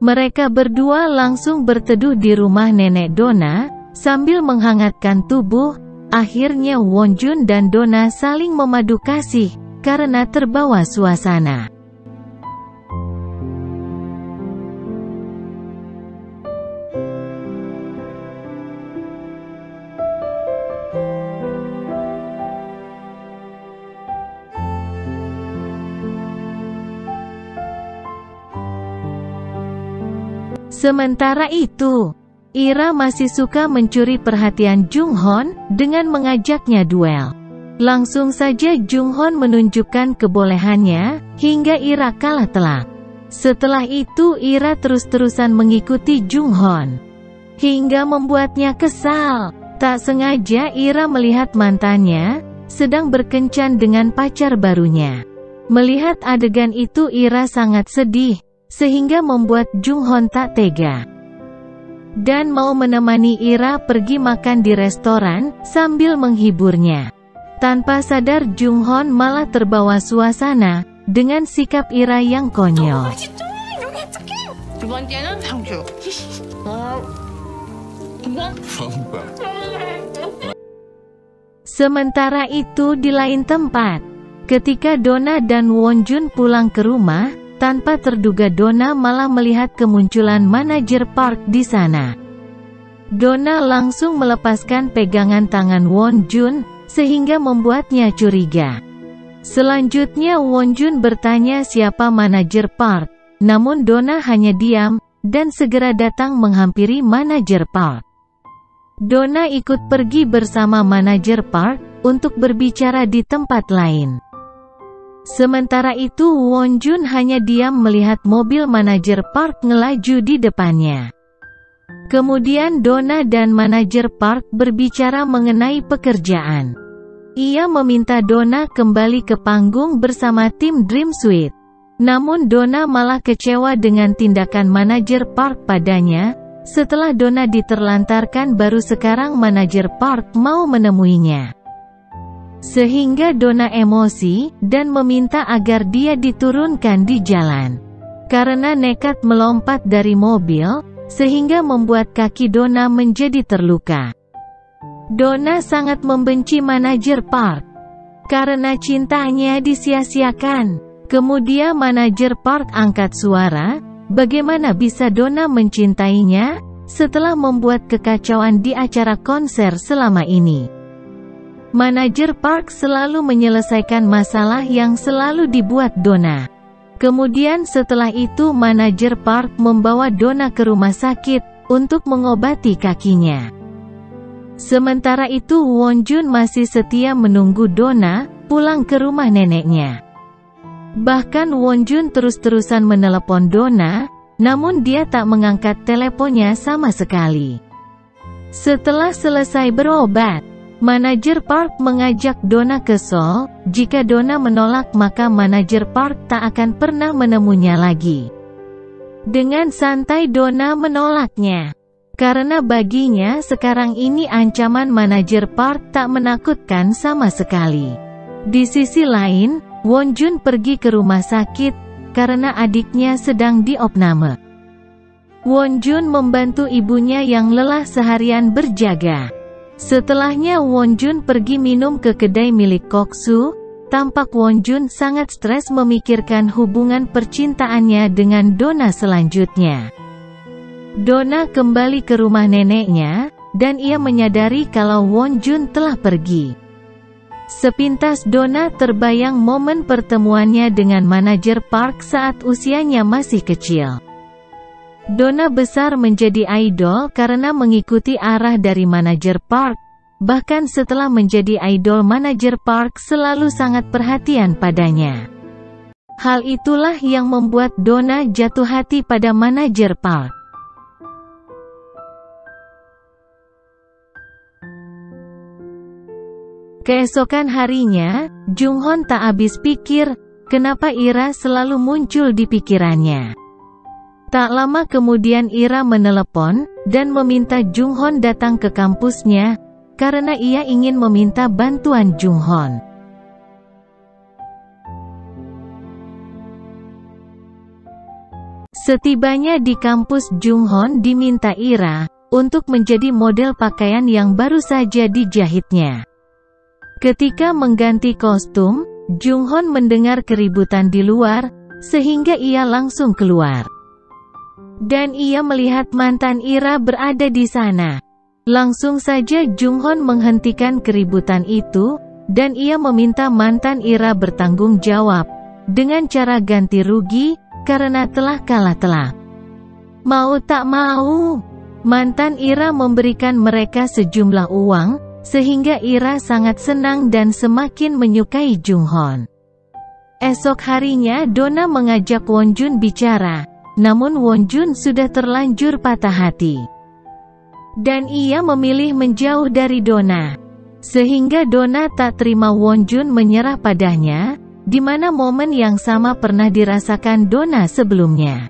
Mereka berdua langsung berteduh di rumah nenek Donna, sambil menghangatkan tubuh. Akhirnya Won Jun dan Donna saling memadu kasih, karena terbawa suasana. Sementara itu, Ira masih suka mencuri perhatian Jung Hon dengan mengajaknya duel. Langsung saja Jung Hon menunjukkan kebolehannya, hingga Ira kalah telak. Setelah itu Ira terus-terusan mengikuti Jung Hon, hingga membuatnya kesal. Tak sengaja Ira melihat mantannya sedang berkencan dengan pacar barunya. Melihat adegan itu Ira sangat sedih, sehingga membuat Jung Hon tak tega, dan mau menemani Ira pergi makan di restoran, sambil menghiburnya. Tanpa sadar Jung Hon malah terbawa suasana, dengan sikap Ira yang konyol. 두 번째는 상주. Sementara itu di lain tempat, ketika Donna dan Won Jun pulang ke rumah, tanpa terduga Donna malah melihat kemunculan manajer Park di sana. Donna langsung melepaskan pegangan tangan Won Jun, sehingga membuatnya curiga. Selanjutnya Won Jun bertanya siapa manajer Park, namun Donna hanya diam, dan segera datang menghampiri manajer Park. Donna ikut pergi bersama manajer Park, untuk berbicara di tempat lain. Sementara itu Won Jun hanya diam melihat mobil manajer Park ngelaju di depannya. Kemudian Donna dan manajer Park berbicara mengenai pekerjaan. Ia meminta Donna kembali ke panggung bersama tim Dream Suite. Namun Donna malah kecewa dengan tindakan manajer Park padanya. Setelah Donna diterlantarkan baru sekarang manajer Park mau menemuinya. Sehingga Donna emosi, dan meminta agar dia diturunkan di jalan. Karena nekat melompat dari mobil, sehingga membuat kaki Donna menjadi terluka. Donna sangat membenci manajer Park, karena cintanya disia-siakan. Kemudian manajer Park angkat suara, bagaimana bisa Donna mencintainya, setelah membuat kekacauan di acara konser selama ini. Manajer Park selalu menyelesaikan masalah yang selalu dibuat Donna. Kemudian setelah itu manajer Park membawa Donna ke rumah sakit, untuk mengobati kakinya. Sementara itu Won Jun masih setia menunggu Donna pulang ke rumah neneknya. Bahkan Won Jun terus-terusan menelepon Donna, namun dia tak mengangkat teleponnya sama sekali. Setelah selesai berobat, manajer Park mengajak Donna ke Seoul. Jika Donna menolak, maka manajer Park tak akan pernah menemuinya lagi. Dengan santai Donna menolaknya, karena baginya sekarang ini ancaman manajer Park tak menakutkan sama sekali. Di sisi lain, Wonjun pergi ke rumah sakit, karena adiknya sedang diopname. Wonjun membantu ibunya yang lelah seharian berjaga. Setelahnya Wonjun pergi minum ke kedai milik Koksu. Tampak Wonjun sangat stres memikirkan hubungan percintaannya dengan Donna selanjutnya. Donna kembali ke rumah neneknya, dan ia menyadari kalau Wonjun telah pergi. Sepintas Donna terbayang momen pertemuannya dengan manajer Park saat usianya masih kecil. Donna besar menjadi idol karena mengikuti arah dari manajer Park. Bahkan setelah menjadi idol, manajer Park selalu sangat perhatian padanya. Hal itulah yang membuat Donna jatuh hati pada manajer Park. Keesokan harinya, Junghon tak habis pikir, kenapa Ira selalu muncul di pikirannya. Tak lama kemudian Ira menelepon, dan meminta Junghon datang ke kampusnya, karena ia ingin meminta bantuan Junghon. Setibanya di kampus, Junghon diminta Ira untuk menjadi model pakaian yang baru saja dijahitnya. Ketika mengganti kostum, Junghon mendengar keributan di luar, sehingga ia langsung keluar. Dan ia melihat mantan Ira berada di sana. Langsung saja Junghon menghentikan keributan itu, dan ia meminta mantan Ira bertanggung jawab, dengan cara ganti rugi, karena telah kalah telak. Mau tak mau, mantan Ira memberikan mereka sejumlah uang, sehingga Ira sangat senang dan semakin menyukai Junghon. Esok harinya Donna mengajak Wonjun bicara, namun Wonjun sudah terlanjur patah hati. Dan ia memilih menjauh dari Donna. Sehingga Donna tak terima Wonjun menyerah padanya, di mana momen yang sama pernah dirasakan Donna sebelumnya.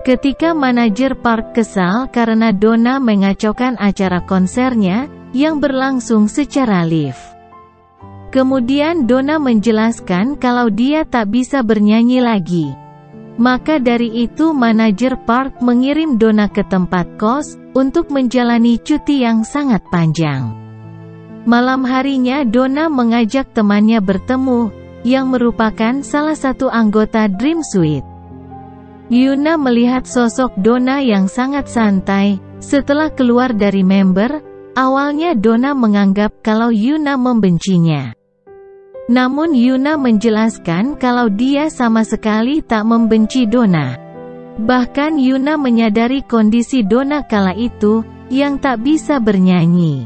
Ketika manajer Park kesal karena Donna mengacaukan acara konsernya, yang berlangsung secara live. Kemudian Donna menjelaskan kalau dia tak bisa bernyanyi lagi. Maka dari itu manajer Park mengirim Donna ke tempat kos, untuk menjalani cuti yang sangat panjang. Malam harinya Donna mengajak temannya bertemu, yang merupakan salah satu anggota Dream Suite. Yuna melihat sosok Donna yang sangat santai, setelah keluar dari member. Awalnya Donna menganggap kalau Yuna membencinya. Namun Yuna menjelaskan kalau dia sama sekali tak membenci Donna. Bahkan Yuna menyadari kondisi Donna kala itu, yang tak bisa bernyanyi.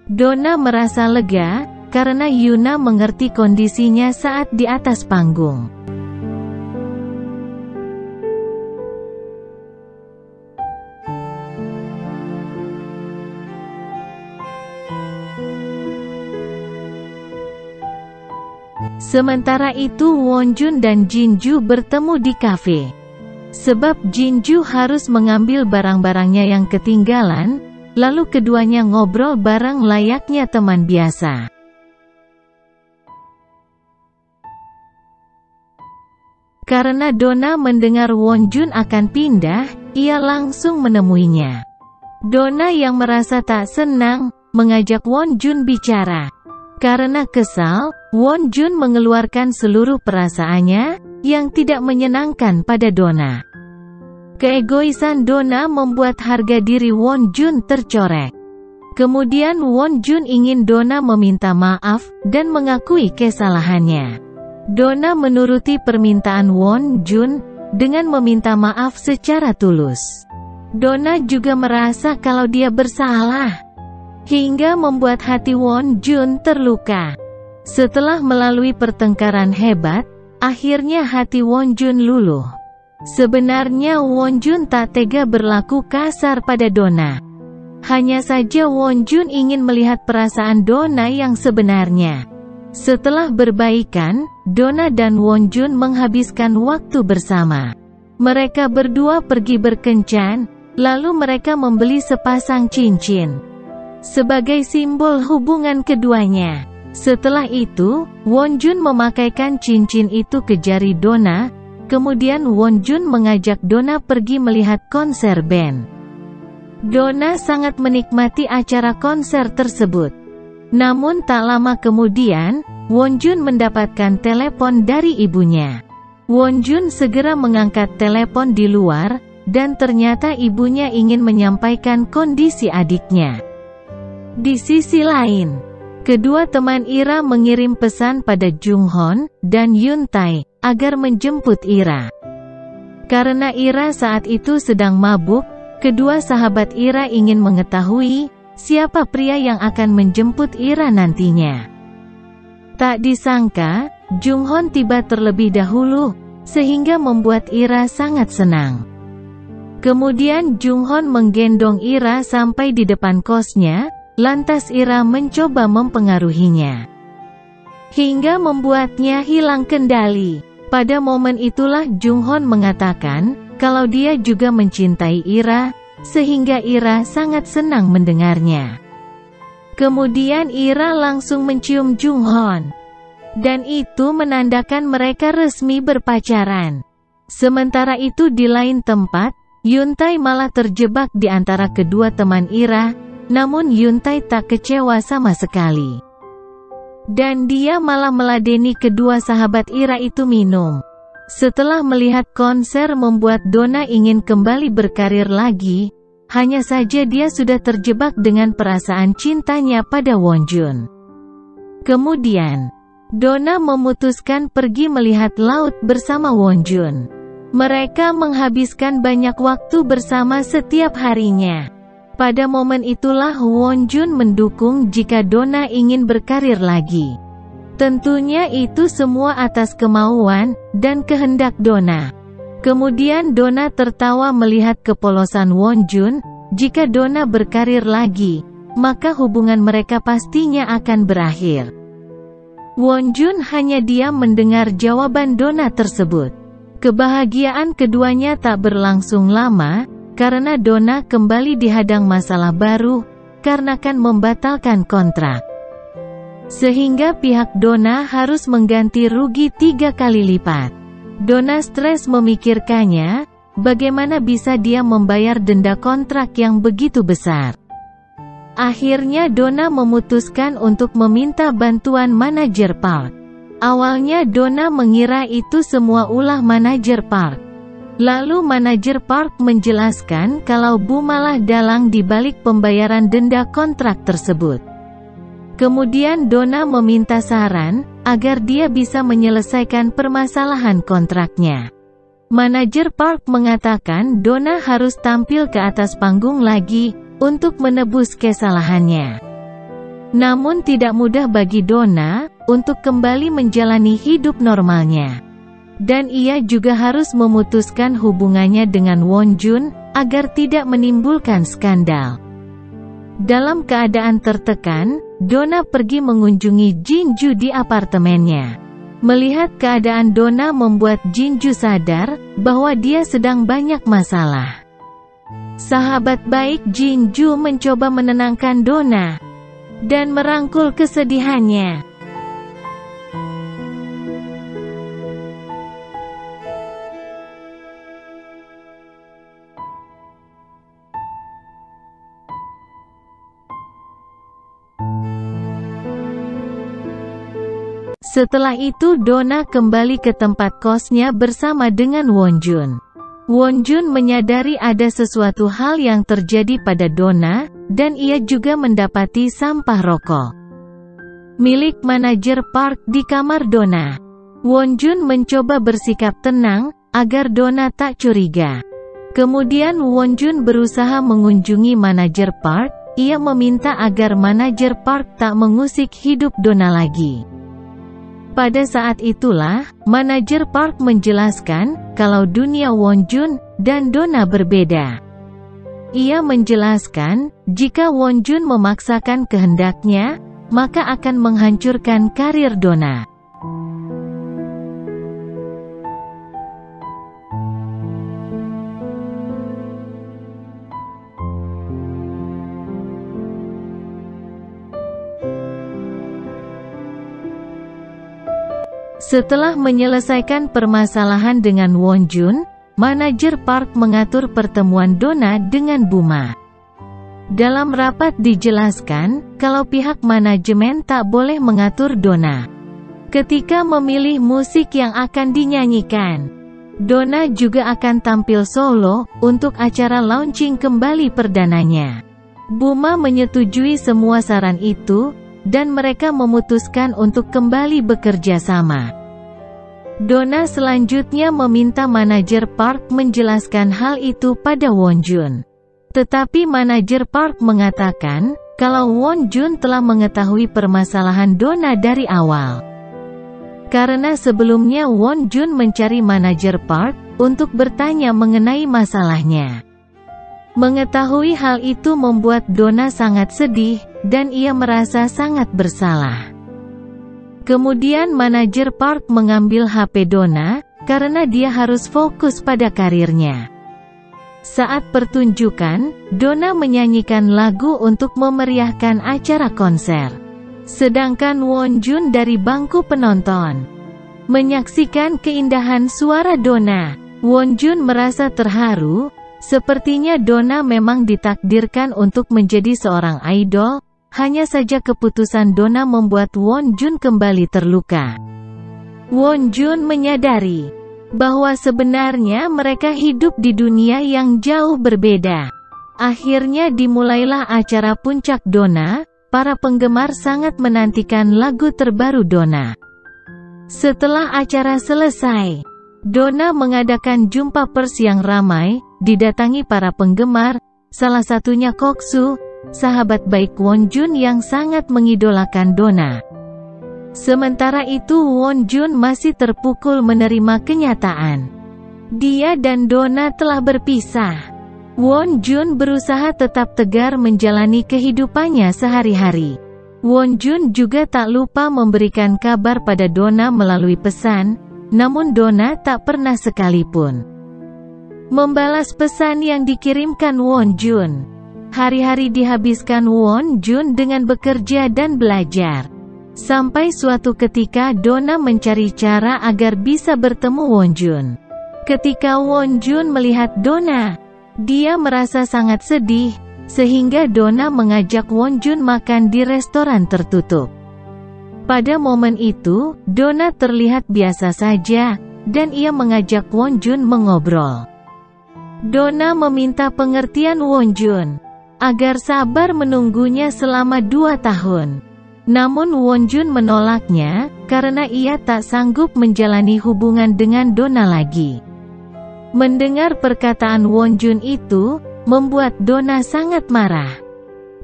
Donna merasa lega, karena Yuna mengerti kondisinya saat di atas panggung. Sementara itu Wonjun dan Jinju bertemu di kafe. Sebab Jinju harus mengambil barang-barangnya yang ketinggalan, lalu keduanya ngobrol bareng layaknya teman biasa. Karena Donna mendengar Wonjun akan pindah, ia langsung menemuinya. Donna yang merasa tak senang, mengajak Wonjun bicara. Karena kesal, Wonjun mengeluarkan seluruh perasaannya, yang tidak menyenangkan pada Donna. Keegoisan Donna membuat harga diri Wonjun tercorek. Kemudian Wonjun ingin Donna meminta maaf, dan mengakui kesalahannya. Donna menuruti permintaan Wonjun, dengan meminta maaf secara tulus. Donna juga merasa kalau dia bersalah, hingga membuat hati Wonjun terluka. Setelah melalui pertengkaran hebat, akhirnya hati Wonjun luluh. Sebenarnya Wonjun tak tega berlaku kasar pada Donna. Hanya saja Won Jun ingin melihat perasaan Donna yang sebenarnya. Setelah berbaikan, Donna dan Won Jun menghabiskan waktu bersama. Mereka berdua pergi berkencan, lalu mereka membeli sepasang cincin sebagai simbol hubungan keduanya. Setelah itu, Won Jun memakaikan cincin itu ke jari Donna, kemudian Won Jun mengajak Donna pergi melihat konser band. Donna sangat menikmati acara konser tersebut. Namun tak lama kemudian, Won Jun mendapatkan telepon dari ibunya. Won Jun segera mengangkat telepon di luar, dan ternyata ibunya ingin menyampaikan kondisi adiknya. Di sisi lain, kedua teman Ira mengirim pesan pada Jung Hon dan Yun Tae agar menjemput Ira. Karena Ira saat itu sedang mabuk, kedua sahabat Ira ingin mengetahui siapa pria yang akan menjemput Ira nantinya. Tak disangka, Jung Hon tiba terlebih dahulu, sehingga membuat Ira sangat senang. Kemudian Jung Hon menggendong Ira sampai di depan kosnya, lantas Ira mencoba mempengaruhinya hingga membuatnya hilang kendali. Pada momen itulah Jung Hon mengatakan kalau dia juga mencintai Ira, sehingga Ira sangat senang mendengarnya. Kemudian Ira langsung mencium Jung Hon, dan itu menandakan mereka resmi berpacaran. Sementara itu di lain tempat, Yun Tae malah terjebak di antara kedua teman Ira, namun Yun Tae tak kecewa sama sekali. Dan dia malah meladeni kedua sahabat Ira itu minum. Setelah melihat konser membuat Donna ingin kembali berkarir lagi, hanya saja dia sudah terjebak dengan perasaan cintanya pada Won Jun. Kemudian, Donna memutuskan pergi melihat laut bersama Won Jun. Mereka menghabiskan banyak waktu bersama setiap harinya. Pada momen itulah Won Jun mendukung jika Donna ingin berkarir lagi. Tentunya itu semua atas kemauan dan kehendak Donna. Kemudian Donna tertawa melihat kepolosan Won Jun. Jika Donna berkarir lagi, maka hubungan mereka pastinya akan berakhir. Won Jun hanya diam mendengar jawaban Donna tersebut. Kebahagiaan keduanya tak berlangsung lama, karena Donna kembali dihadang masalah baru, karena kan membatalkan kontrak. Sehingga pihak Donna harus mengganti rugi 3 kali lipat. Donna stres memikirkannya, bagaimana bisa dia membayar denda kontrak yang begitu besar. Akhirnya Donna memutuskan untuk meminta bantuan manajer Park. Awalnya Donna mengira itu semua ulah manajer Park. Lalu manajer Park menjelaskan kalau Bu malah dalang di balik pembayaran denda kontrak tersebut. Kemudian Donna meminta saran, agar dia bisa menyelesaikan permasalahan kontraknya. Manajer Park mengatakan Donna harus tampil ke atas panggung lagi, untuk menebus kesalahannya. Namun tidak mudah bagi Donna, untuk kembali menjalani hidup normalnya. Dan ia juga harus memutuskan hubungannya dengan Won Jun, agar tidak menimbulkan skandal. Dalam keadaan tertekan, Donna pergi mengunjungi Jinju di apartemennya. Melihat keadaan Donna membuat Jinju sadar, bahwa dia sedang banyak masalah. Sahabat baik Jinju mencoba menenangkan Donna, dan merangkul kesedihannya. Setelah itu Donna kembali ke tempat kosnya bersama dengan Won Jun. Won Jun menyadari ada sesuatu hal yang terjadi pada Donna, dan ia juga mendapati sampah rokok milik manajer Park di kamar Donna. Won Jun mencoba bersikap tenang, agar Donna tak curiga. Kemudian Won Jun berusaha mengunjungi manajer Park. Ia meminta agar manajer Park tak mengusik hidup Donna lagi. Pada saat itulah, manajer Park menjelaskan, kalau dunia Won Jun dan Donna berbeda. Ia menjelaskan, jika Wonjun memaksakan kehendaknya, maka akan menghancurkan karir Donna. Setelah menyelesaikan permasalahan dengan Wonjun, manajer Park mengatur pertemuan Donna dengan Buma. Dalam rapat dijelaskan, kalau pihak manajemen tak boleh mengatur Donna ketika memilih musik yang akan dinyanyikan. Donna juga akan tampil solo untuk acara launching kembali perdananya. Buma menyetujui semua saran itu, dan mereka memutuskan untuk kembali bekerja sama. Donna selanjutnya meminta manajer Park menjelaskan hal itu pada Wonjun. Tetapi manajer Park mengatakan, kalau Wonjun telah mengetahui permasalahan Donna dari awal. Karena sebelumnya Wonjun mencari manajer Park untuk bertanya mengenai masalahnya. Mengetahui hal itu membuat Donna sangat sedih, dan ia merasa sangat bersalah. Kemudian manajer Park mengambil HP Donna, karena dia harus fokus pada karirnya. Saat pertunjukan, Donna menyanyikan lagu untuk memeriahkan acara konser. Sedangkan Wonjun dari bangku penonton menyaksikan keindahan suara Donna. Wonjun merasa terharu. Sepertinya Donna memang ditakdirkan untuk menjadi seorang idol, hanya saja keputusan Donna membuat Wonjun kembali terluka. Wonjun menyadari bahwa sebenarnya mereka hidup di dunia yang jauh berbeda. Akhirnya dimulailah acara puncak Donna, para penggemar sangat menantikan lagu terbaru Donna. Setelah acara selesai, Donna mengadakan jumpa pers yang ramai, didatangi para penggemar, salah satunya Koksu, sahabat baik Wonjun yang sangat mengidolakan Donna. Sementara itu Wonjun masih terpukul menerima kenyataan. Dia dan Donna telah berpisah. Wonjun berusaha tetap tegar menjalani kehidupannya sehari-hari. Wonjun juga tak lupa memberikan kabar pada Donna melalui pesan, namun Donna tak pernah sekalipun membalas pesan yang dikirimkan Wonjun. Hari-hari dihabiskan Wonjun dengan bekerja dan belajar. Sampai suatu ketika Donna mencari cara agar bisa bertemu Wonjun. Ketika Wonjun melihat Donna, dia merasa sangat sedih, sehingga Donna mengajak Wonjun makan di restoran tertutup. Pada momen itu, Donna terlihat biasa saja, dan ia mengajak Wonjun mengobrol. Donna meminta pengertian Wonjun agar sabar menunggunya selama 2 tahun. Namun Wonjun menolaknya, karena ia tak sanggup menjalani hubungan dengan Donna lagi. Mendengar perkataan Wonjun itu, membuat Donna sangat marah.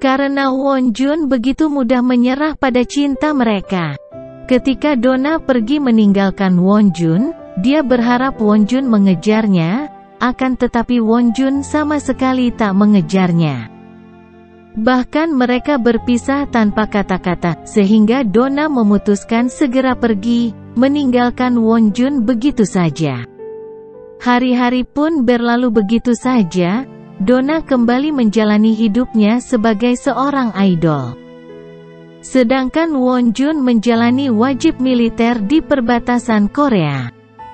Karena Wonjun begitu mudah menyerah pada cinta mereka. Ketika Donna pergi meninggalkan Wonjun, dia berharap Wonjun mengejarnya, akan tetapi Wonjun sama sekali tak mengejarnya. Bahkan mereka berpisah tanpa kata-kata, sehingga Donna memutuskan segera pergi, meninggalkan Wonjun begitu saja. Hari-hari pun berlalu begitu saja, Donna kembali menjalani hidupnya sebagai seorang idol. Sedangkan Wonjun menjalani wajib militer di perbatasan Korea.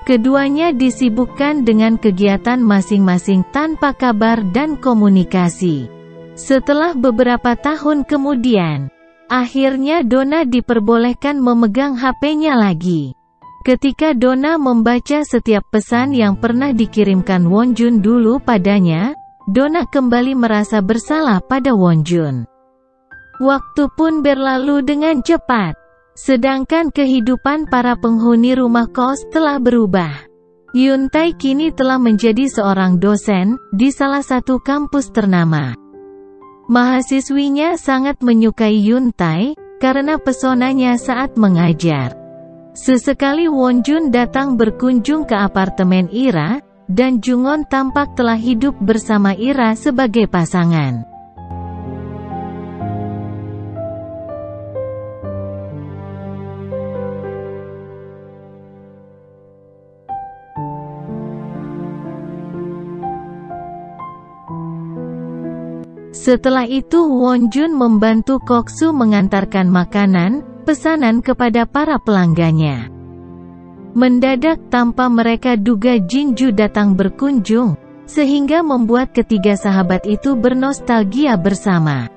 Keduanya disibukkan dengan kegiatan masing-masing tanpa kabar dan komunikasi. Setelah beberapa tahun kemudian, akhirnya Donna diperbolehkan memegang HP-nya lagi. Ketika Donna membaca setiap pesan yang pernah dikirimkan Wonjun dulu padanya, Donna kembali merasa bersalah pada Wonjun. Waktu pun berlalu dengan cepat. Sedangkan kehidupan para penghuni rumah kos telah berubah. Yuntai kini telah menjadi seorang dosen di salah satu kampus ternama. Mahasiswinya sangat menyukai Yuntai karena pesonanya saat mengajar. Sesekali Wonjun datang berkunjung ke apartemen Ira, dan Jungon tampak telah hidup bersama Ira sebagai pasangan. Setelah itu Won Jun membantu Koksu mengantarkan makanan, pesanan kepada para pelanggannya. Mendadak tanpa mereka duga Jinju datang berkunjung, sehingga membuat ketiga sahabat itu bernostalgia bersama.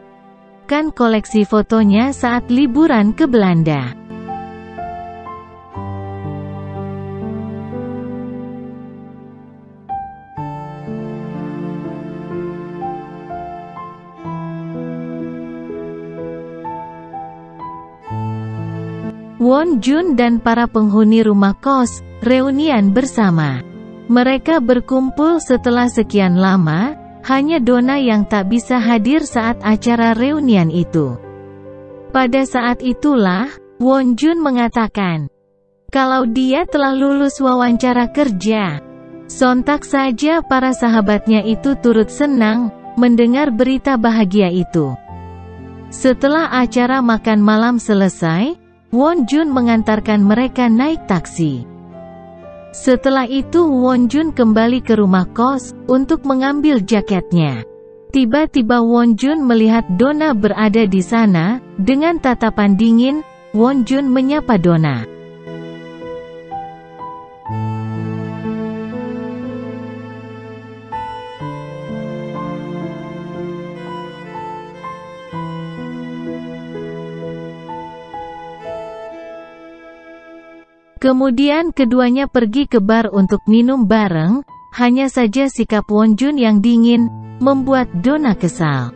Kan koleksi fotonya saat liburan ke Belanda. Won Jun dan para penghuni rumah kos reunian bersama. Mereka berkumpul setelah sekian lama, hanya Donna yang tak bisa hadir saat acara reunian itu. Pada saat itulah, Won Jun mengatakan, kalau dia telah lulus wawancara kerja. Sontak saja para sahabatnya itu turut senang, mendengar berita bahagia itu. Setelah acara makan malam selesai, Won Jun mengantarkan mereka naik taksi. Setelah itu Won Jun kembali ke rumah kos, untuk mengambil jaketnya. Tiba-tiba Won Jun melihat Donna berada di sana, dengan tatapan dingin, Won Jun menyapa Donna. Kemudian keduanya pergi ke bar untuk minum bareng, hanya saja sikap Won Jun yang dingin, membuat Donna kesal.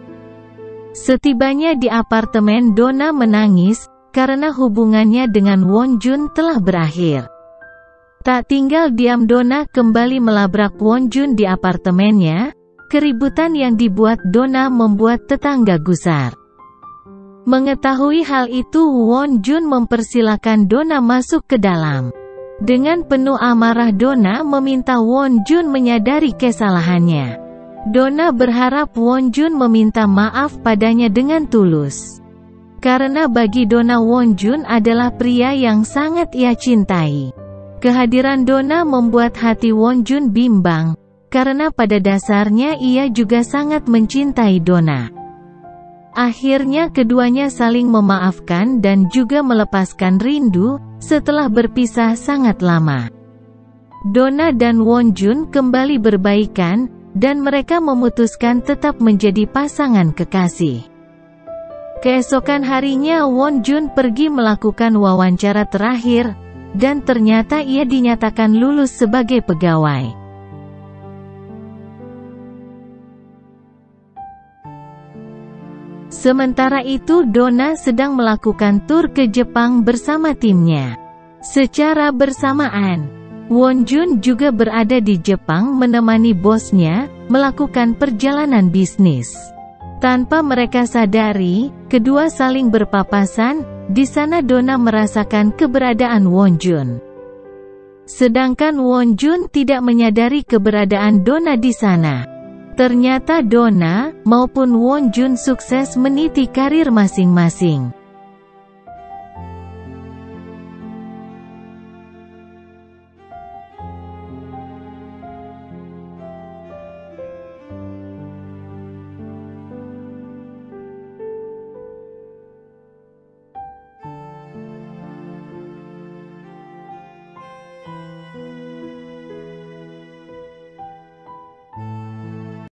Setibanya di apartemen Donna menangis, karena hubungannya dengan Won Jun telah berakhir. Tak tinggal diam Donna kembali melabrak Won Jun di apartemennya, keributan yang dibuat Donna membuat tetangga gusar. Mengetahui hal itu Won Jun mempersilakan Donna masuk ke dalam. Dengan penuh amarah Donna meminta Won Jun menyadari kesalahannya. Donna berharap Won Jun meminta maaf padanya dengan tulus. Karena bagi Donna Won Jun adalah pria yang sangat ia cintai. Kehadiran Donna membuat hati Won Jun bimbang, karena pada dasarnya ia juga sangat mencintai Donna. Akhirnya keduanya saling memaafkan dan juga melepaskan rindu, setelah berpisah sangat lama. Donna dan Won Jun kembali berbaikan, dan mereka memutuskan tetap menjadi pasangan kekasih. Keesokan harinya Won Jun pergi melakukan wawancara terakhir, dan ternyata ia dinyatakan lulus sebagai pegawai. Sementara itu Donna sedang melakukan tur ke Jepang bersama timnya. Secara bersamaan, Won Jun juga berada di Jepang menemani bosnya, melakukan perjalanan bisnis. Tanpa mereka sadari, kedua saling berpapasan, di sana Donna merasakan keberadaan Won Jun. Sedangkan Won Jun tidak menyadari keberadaan Donna di sana. Ternyata Donna maupun Won Jun sukses meniti karir masing-masing.